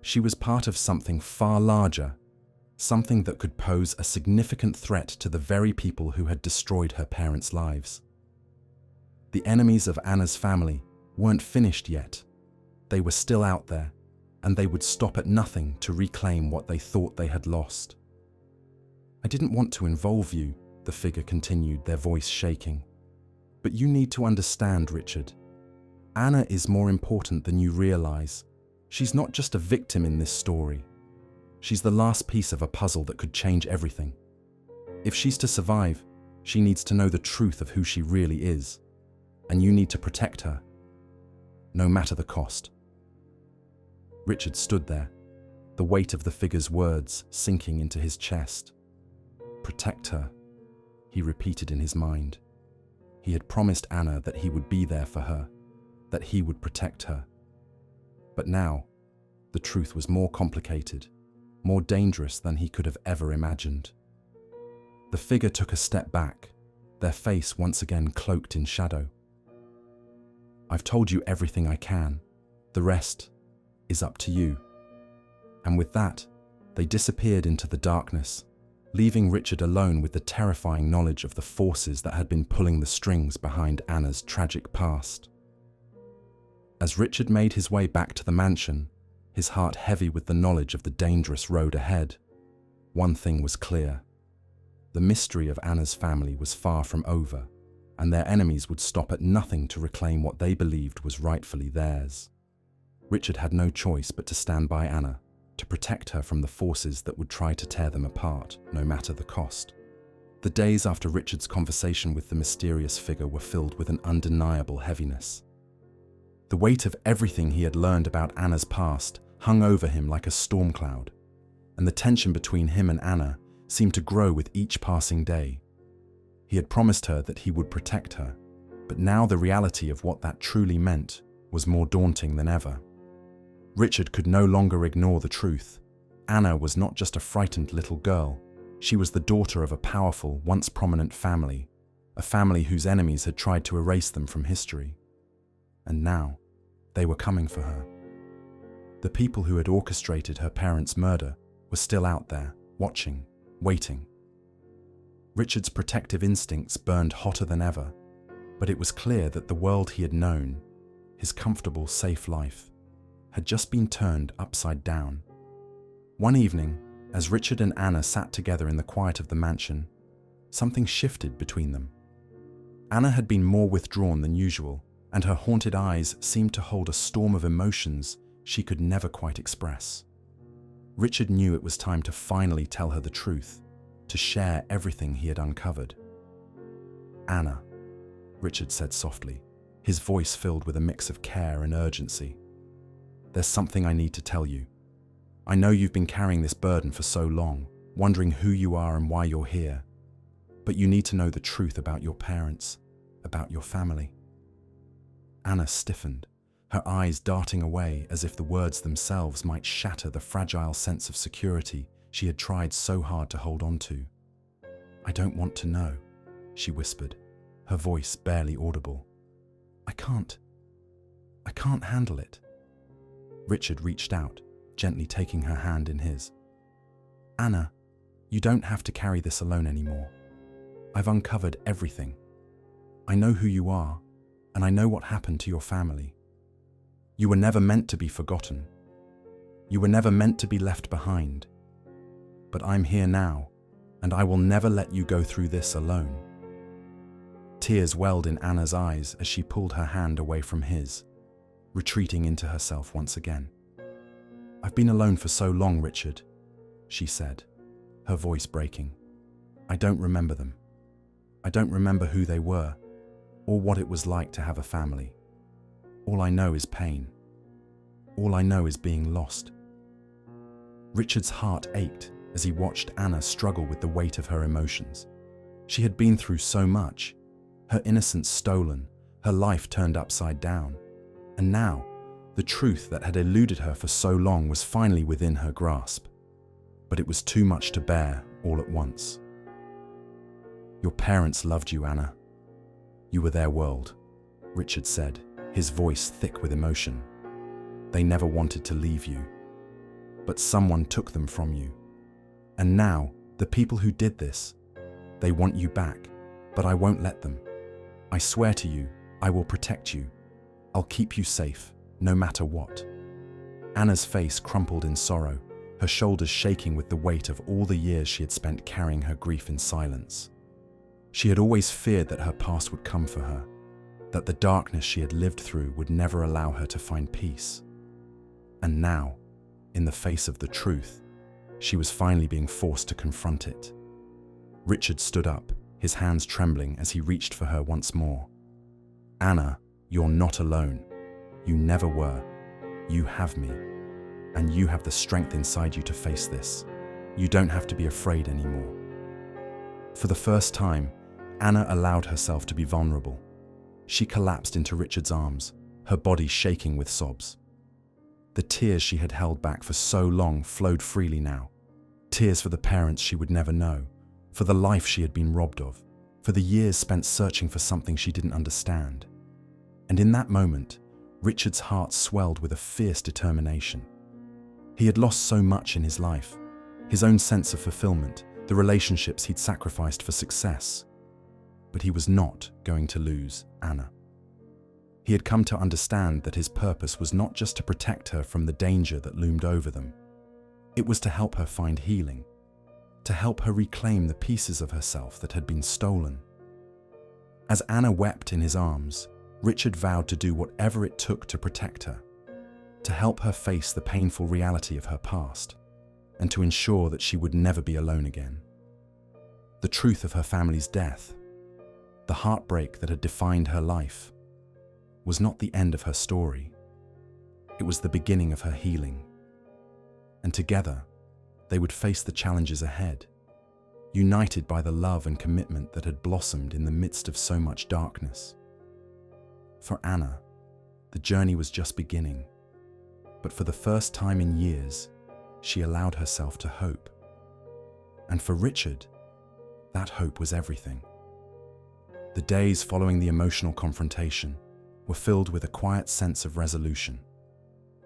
She was part of something far larger, something that could pose a significant threat to the very people who had destroyed her parents' lives. The enemies of Anna's family weren't finished yet. They were still out there, and they would stop at nothing to reclaim what they thought they had lost. I didn't want to involve you, the figure continued, their voice shaking. But you need to understand, Richard. Anna is more important than you realize. She's not just a victim in this story. She's the last piece of a puzzle that could change everything. If she's to survive, she needs to know the truth of who she really is. And you need to protect her, no matter the cost. Richard stood there, the weight of the figure's words sinking into his chest. Protect her, he repeated in his mind. He had promised Anna that he would be there for her, that he would protect her. But now, the truth was more complicated, more dangerous than he could have ever imagined. The figure took a step back, their face once again cloaked in shadow. I've told you everything I can. The rest is up to you. And with that, they disappeared into the darkness, leaving Richard alone with the terrifying knowledge of the forces that had been pulling the strings behind Anna's tragic past. As Richard made his way back to the mansion, his heart heavy with the knowledge of the dangerous road ahead, one thing was clear. The mystery of Anna's family was far from over, and their enemies would stop at nothing to reclaim what they believed was rightfully theirs. Richard had no choice but to stand by Anna, to protect her from the forces that would try to tear them apart, no matter the cost. The days after Richard's conversation with the mysterious figure were filled with an undeniable heaviness. The weight of everything he had learned about Anna's past hung over him like a storm cloud, and the tension between him and Anna seemed to grow with each passing day. He had promised her that he would protect her, but now the reality of what that truly meant was more daunting than ever. Richard could no longer ignore the truth. Anna was not just a frightened little girl. She was the daughter of a powerful, once prominent family, a family whose enemies had tried to erase them from history. And now, they were coming for her. The people who had orchestrated her parents' murder were still out there, watching, waiting. Richard's protective instincts burned hotter than ever, but it was clear that the world he had known, his comfortable, safe life, had just been turned upside down. One evening, as Richard and Anna sat together in the quiet of the mansion, something shifted between them. Anna had been more withdrawn than usual, and her haunted eyes seemed to hold a storm of emotions she could never quite express. Richard knew it was time to finally tell her the truth, to share everything he had uncovered. Anna, Richard said softly, his voice filled with a mix of care and urgency. There's something I need to tell you. I know you've been carrying this burden for so long, wondering who you are and why you're here. But you need to know the truth about your parents, about your family. Anna stiffened, her eyes darting away as if the words themselves might shatter the fragile sense of security she had tried so hard to hold on to. I don't want to know, she whispered, her voice barely audible. I can't handle it. Richard reached out, gently taking her hand in his. Anna, you don't have to carry this alone anymore. I've uncovered everything. I know who you are, and I know what happened to your family. You were never meant to be forgotten. You were never meant to be left behind. But I'm here now, and I will never let you go through this alone." Tears welled in Anna's eyes as she pulled her hand away from his, retreating into herself once again. "I've been alone for so long, Richard," she said, her voice breaking. "I don't remember them. I don't remember who they were, or what it was like to have a family. All I know is pain. All I know is being lost." Richard's heart ached as he watched Anna struggle with the weight of her emotions. She had been through so much, her innocence stolen, her life turned upside down, and now, the truth that had eluded her for so long was finally within her grasp. But it was too much to bear all at once. "Your parents loved you, Anna. You were their world," Richard said, his voice thick with emotion. "They never wanted to leave you. But someone took them from you. And now, the people who did this, they want you back, but I won't let them. I swear to you, I will protect you. I'll keep you safe, no matter what." Anna's face crumpled in sorrow, her shoulders shaking with the weight of all the years she had spent carrying her grief in silence. She had always feared that her past would come for her, that the darkness she had lived through would never allow her to find peace. And now, in the face of the truth, she was finally being forced to confront it. Richard stood up, his hands trembling as he reached for her once more. "Anna, you're not alone. You never were. You have me. And you have the strength inside you to face this. You don't have to be afraid anymore." For the first time, Anna allowed herself to be vulnerable. She collapsed into Richard's arms, her body shaking with sobs. The tears she had held back for so long flowed freely now. Tears for the parents she would never know, for the life she had been robbed of, for the years spent searching for something she didn't understand. And in that moment, Richard's heart swelled with a fierce determination. He had lost so much in his life, his own sense of fulfillment, the relationships he'd sacrificed for success. But he was not going to lose Anna. He had come to understand that his purpose was not just to protect her from the danger that loomed over them. It was to help her find healing, to help her reclaim the pieces of herself that had been stolen. As Anna wept in his arms, Richard vowed to do whatever it took to protect her, to help her face the painful reality of her past, and to ensure that she would never be alone again. The truth of her family's death, the heartbreak that had defined her life, was not the end of her story. It was the beginning of her healing. And together, they would face the challenges ahead, united by the love and commitment that had blossomed in the midst of so much darkness. For Anna, the journey was just beginning, but for the first time in years, she allowed herself to hope. And for Richard, that hope was everything. The days following the emotional confrontation were filled with a quiet sense of resolution,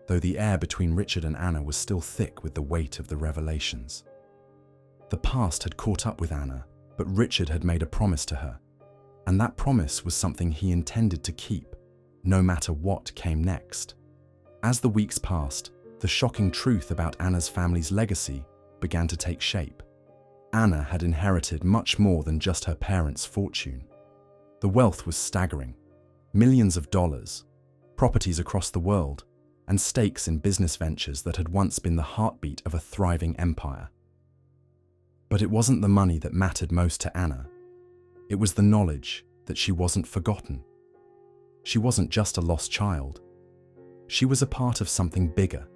though the air between Richard and Anna was still thick with the weight of the revelations. The past had caught up with Anna, but Richard had made a promise to her, and that promise was something he intended to keep, no matter what came next. As the weeks passed, the shocking truth about Anna's family's legacy began to take shape. Anna had inherited much more than just her parents' fortune. The wealth was staggering. Millions of dollars, properties across the world, and stakes in business ventures that had once been the heartbeat of a thriving empire. But it wasn't the money that mattered most to Anna. It was the knowledge that she wasn't forgotten. She wasn't just a lost child. She was a part of something bigger,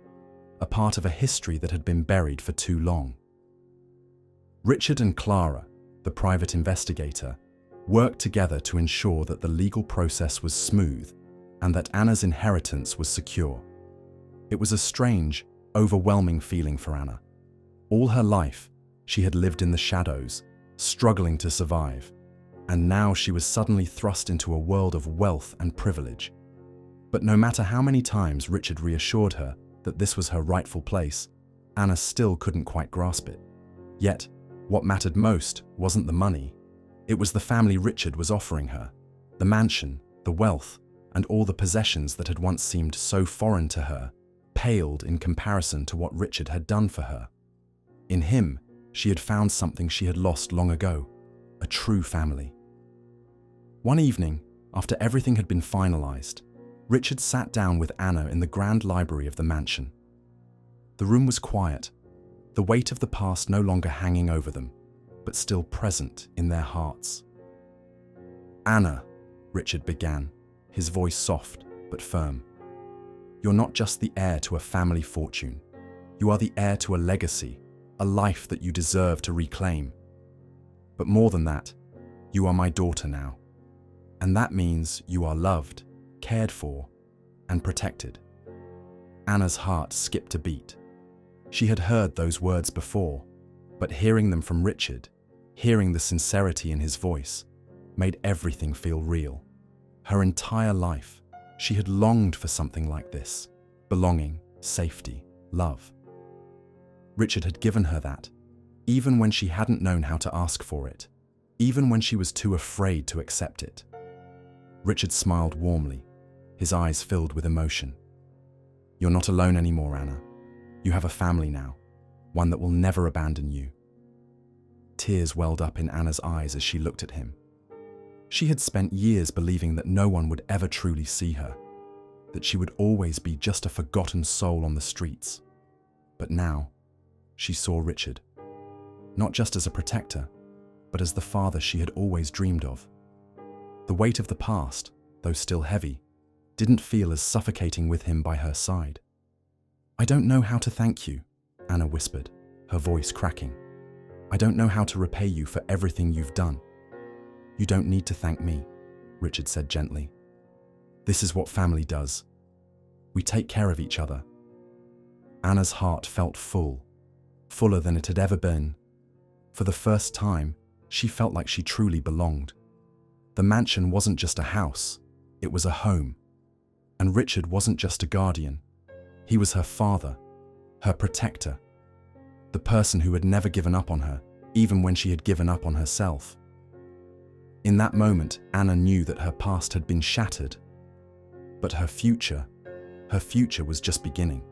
a part of a history that had been buried for too long. Richard and Clara, the private investigator, worked together to ensure that the legal process was smooth and that Anna's inheritance was secure. It was a strange, overwhelming feeling for Anna. All her life, she had lived in the shadows, struggling to survive, and now she was suddenly thrust into a world of wealth and privilege. But no matter how many times Richard reassured her that this was her rightful place, Anna still couldn't quite grasp it. Yet, what mattered most wasn't the money. It was the family Richard was offering her, the mansion, the wealth, and all the possessions that had once seemed so foreign to her, paled in comparison to what Richard had done for her. In him, she had found something she had lost long ago, a true family. One evening, after everything had been finalized, Richard sat down with Anna in the grand library of the mansion. The room was quiet, the weight of the past no longer hanging over them, but still present in their hearts. "Anna," Richard began, his voice soft but firm. "You're not just the heir to a family fortune. You are the heir to a legacy, a life that you deserve to reclaim. But more than that, you are my daughter now. And that means you are loved, cared for, and protected." Anna's heart skipped a beat. She had heard those words before, but hearing them from Richard, hearing the sincerity in his voice, made everything feel real. Her entire life, she had longed for something like this: belonging, safety, love. Richard had given her that, even when she hadn't known how to ask for it, even when she was too afraid to accept it. Richard smiled warmly, his eyes filled with emotion. "You're not alone anymore, Anna. You have a family now, one that will never abandon you." Tears welled up in Anna's eyes as she looked at him. She had spent years believing that no one would ever truly see her, that she would always be just a forgotten soul on the streets. But now, she saw Richard, not just as a protector, but as the father she had always dreamed of. The weight of the past, though still heavy, didn't feel as suffocating with him by her side. "I don't know how to thank you," Anna whispered, her voice cracking. "I don't know how to repay you for everything you've done." "You don't need to thank me," Richard said gently. "This is what family does. We take care of each other." Anna's heart felt full, fuller than it had ever been. For the first time, she felt like she truly belonged. The mansion wasn't just a house, it was a home. And Richard wasn't just a guardian. He was her father, her protector, the person who had never given up on her, even when she had given up on herself. In that moment, Anna knew that her past had been shattered, but her future was just beginning.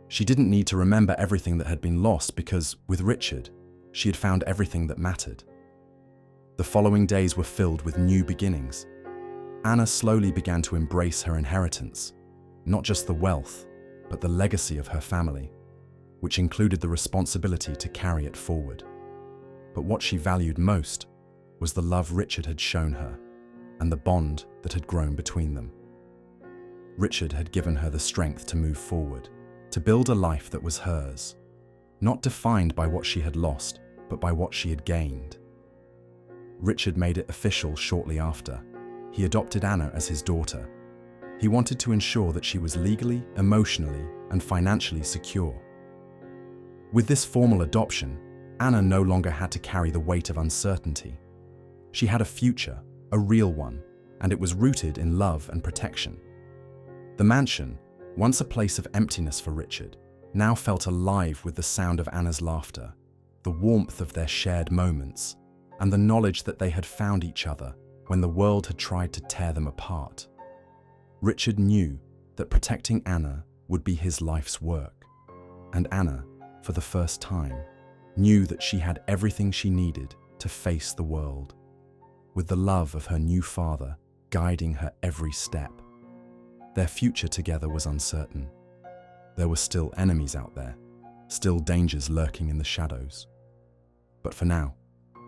She didn't need to remember everything that had been lost because, with Richard, she had found everything that mattered. The following days were filled with new beginnings. Anna slowly began to embrace her inheritance, not just the wealth, but the legacy of her family, which included the responsibility to carry it forward. But what she valued most was the love Richard had shown her and the bond that had grown between them. Richard had given her the strength to move forward, to build a life that was hers, not defined by what she had lost, but by what she had gained. Richard made it official shortly after. He adopted Anna as his daughter. He wanted to ensure that she was legally, emotionally, and financially secure. With this formal adoption, Anna no longer had to carry the weight of uncertainty. She had a future, a real one, and it was rooted in love and protection. The mansion, once a place of emptiness for Richard, now felt alive with the sound of Anna's laughter, the warmth of their shared moments, and the knowledge that they had found each other when the world had tried to tear them apart. Richard knew that protecting Anna would be his life's work, and Anna, for the first time, knew that she had everything she needed to face the world, with the love of her new father guiding her every step. Their future together was uncertain. There were still enemies out there, still dangers lurking in the shadows. But for now,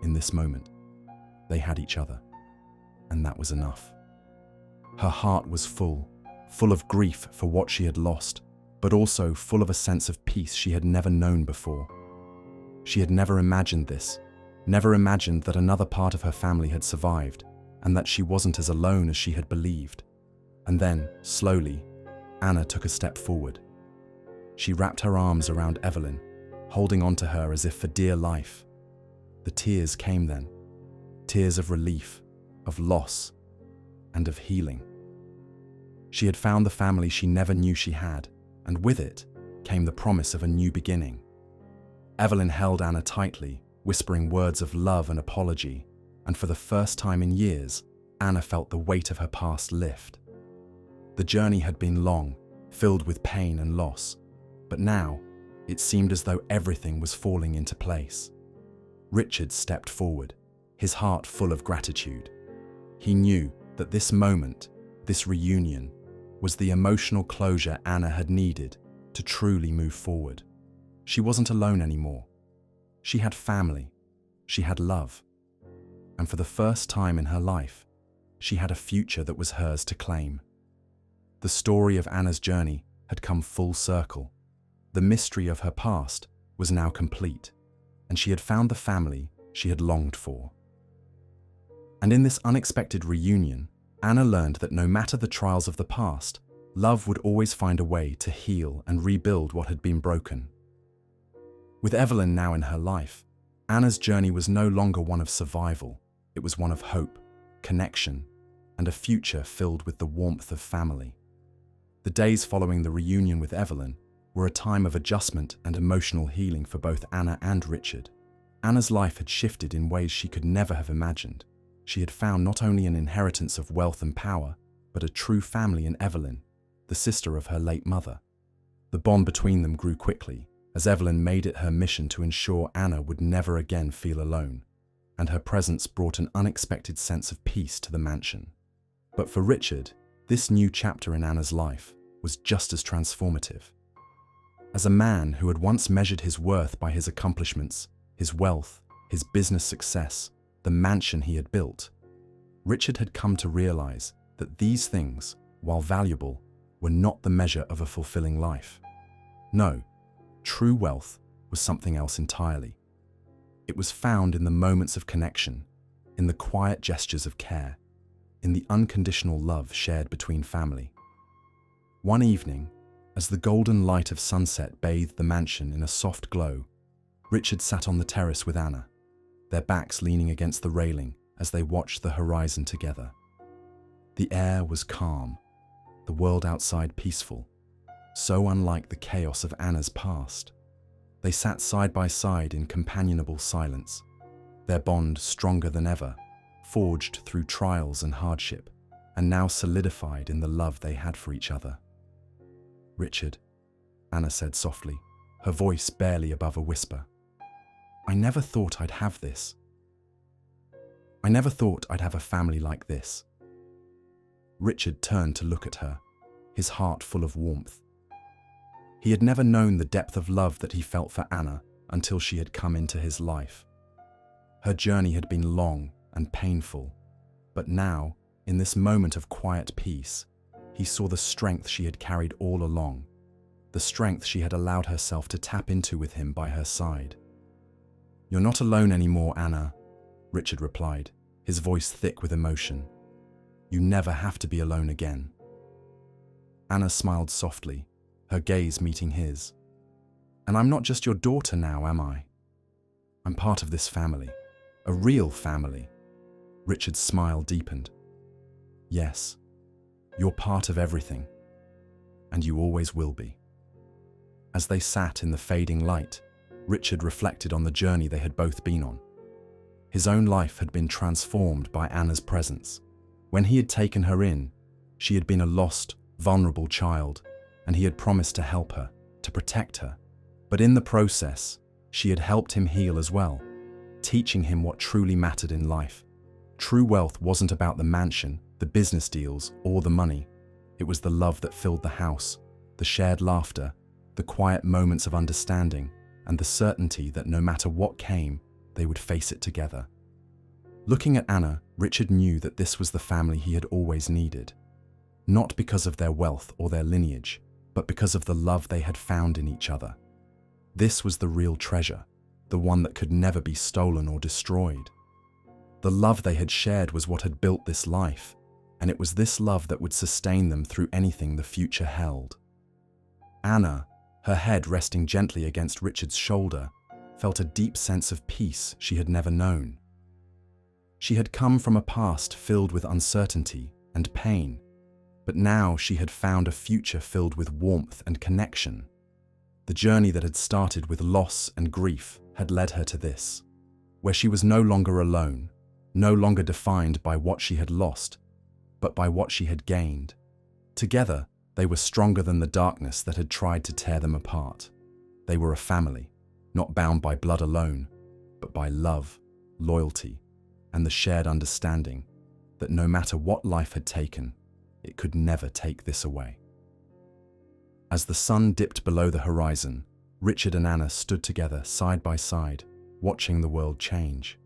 in this moment, they had each other, and that was enough. Her heart was full of grief for what she had lost, but also full of a sense of peace she had never known before. She had never imagined this, never imagined that another part of her family had survived, and that she wasn't as alone as she had believed. And then, slowly, Anna took a step forward. She wrapped her arms around Evelyn, holding on to her as if for dear life. The tears came then, tears of relief, of loss, and of healing. She had found the family she never knew she had, and with it came the promise of a new beginning. Evelyn held Anna tightly, whispering words of love and apology, and for the first time in years, Anna felt the weight of her past lift. The journey had been long, filled with pain and loss, but now it seemed as though everything was falling into place. Richard stepped forward, his heart full of gratitude. He knew that this moment, this reunion, was the emotional closure Anna had needed to truly move forward. She wasn't alone anymore. She had family, she had love, and for the first time in her life, she had a future that was hers to claim. The story of Anna's journey had come full circle. The mystery of her past was now complete, and she had found the family she had longed for. And in this unexpected reunion, Anna learned that no matter the trials of the past, love would always find a way to heal and rebuild what had been broken. With Evelyn now in her life, Anna's journey was no longer one of survival. It was one of hope, connection, and a future filled with the warmth of family. The days following the reunion with Evelyn were a time of adjustment and emotional healing for both Anna and Richard. Anna's life had shifted in ways she could never have imagined. She had found not only an inheritance of wealth and power, but a true family in Evelyn, the sister of her late mother. The bond between them grew quickly, as Evelyn made it her mission to ensure Anna would never again feel alone, and her presence brought an unexpected sense of peace to the mansion. But for Richard, this new chapter in Anna's life was just as transformative. As a man who had once measured his worth by his accomplishments, his wealth, his business success, the mansion he had built, Richard had come to realize that these things, while valuable, were not the measure of a fulfilling life. No, true wealth was something else entirely. It was found in the moments of connection, in the quiet gestures of care, in the unconditional love shared between family. One evening, as the golden light of sunset bathed the mansion in a soft glow, Richard sat on the terrace with Anna, their backs leaning against the railing as they watched the horizon together. The air was calm, the world outside peaceful, so unlike the chaos of Anna's past. They sat side by side in companionable silence, their bond stronger than ever, forged through trials and hardship, and now solidified in the love they had for each other. "Richard," Anna said softly, her voice barely above a whisper, "I never thought I'd have this. I never thought I'd have a family like this." Richard turned to look at her, his heart full of warmth. He had never known the depth of love that he felt for Anna until she had come into his life. Her journey had been long and painful, but now, in this moment of quiet peace, he saw the strength she had carried all along, the strength she had allowed herself to tap into with him by her side. "You're not alone anymore, Anna," Richard replied, his voice thick with emotion. "You never have to be alone again." Anna smiled softly, her gaze meeting his. "And I'm not just your daughter now, am I? I'm part of this family, a real family." Richard's smile deepened. "Yes, you're part of everything, and you always will be." As they sat in the fading light, Richard reflected on the journey they had both been on. His own life had been transformed by Anna's presence. When he had taken her in, she had been a lost, vulnerable child, and he had promised to help her, to protect her. But in the process, she had helped him heal as well, teaching him what truly mattered in life. True wealth wasn't about the mansion, the business deals, or the money. It was the love that filled the house, the shared laughter, the quiet moments of understanding, and the certainty that no matter what came, they would face it together. Looking at Anna, Richard knew that this was the family he had always needed. Not because of their wealth or their lineage, but because of the love they had found in each other. This was the real treasure, the one that could never be stolen or destroyed. The love they had shared was what had built this life, and it was this love that would sustain them through anything the future held. Anna, her head resting gently against Richard's shoulder, felt a deep sense of peace she had never known. She had come from a past filled with uncertainty and pain, but now she had found a future filled with warmth and connection. The journey that had started with loss and grief had led her to this, where she was no longer alone, no longer defined by what she had lost, but by what she had gained. Together, they were stronger than the darkness that had tried to tear them apart. They were a family, not bound by blood alone, but by love, loyalty, and the shared understanding that no matter what life had taken, it could never take this away. As the sun dipped below the horizon, Richard and Anna stood together side by side, watching the world change.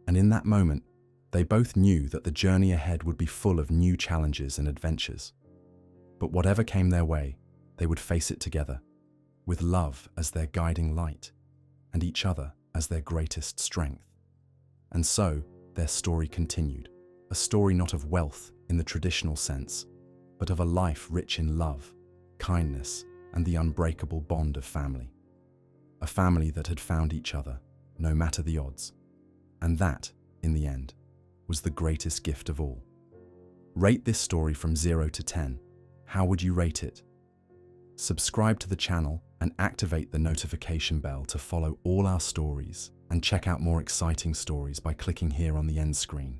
And in that moment, they both knew that the journey ahead would be full of new challenges and adventures. But whatever came their way, they would face it together, with love as their guiding light, and each other as their greatest strength. And so, their story continued, a story not of wealth in the traditional sense, but of a life rich in love, kindness, and the unbreakable bond of family. A family that had found each other, no matter the odds. And that, in the end, was the greatest gift of all. Rate this story from 0 to 10. How would you rate it? Subscribe to the channel and activate the notification bell to follow all our stories, and check out more exciting stories by clicking here on the end screen.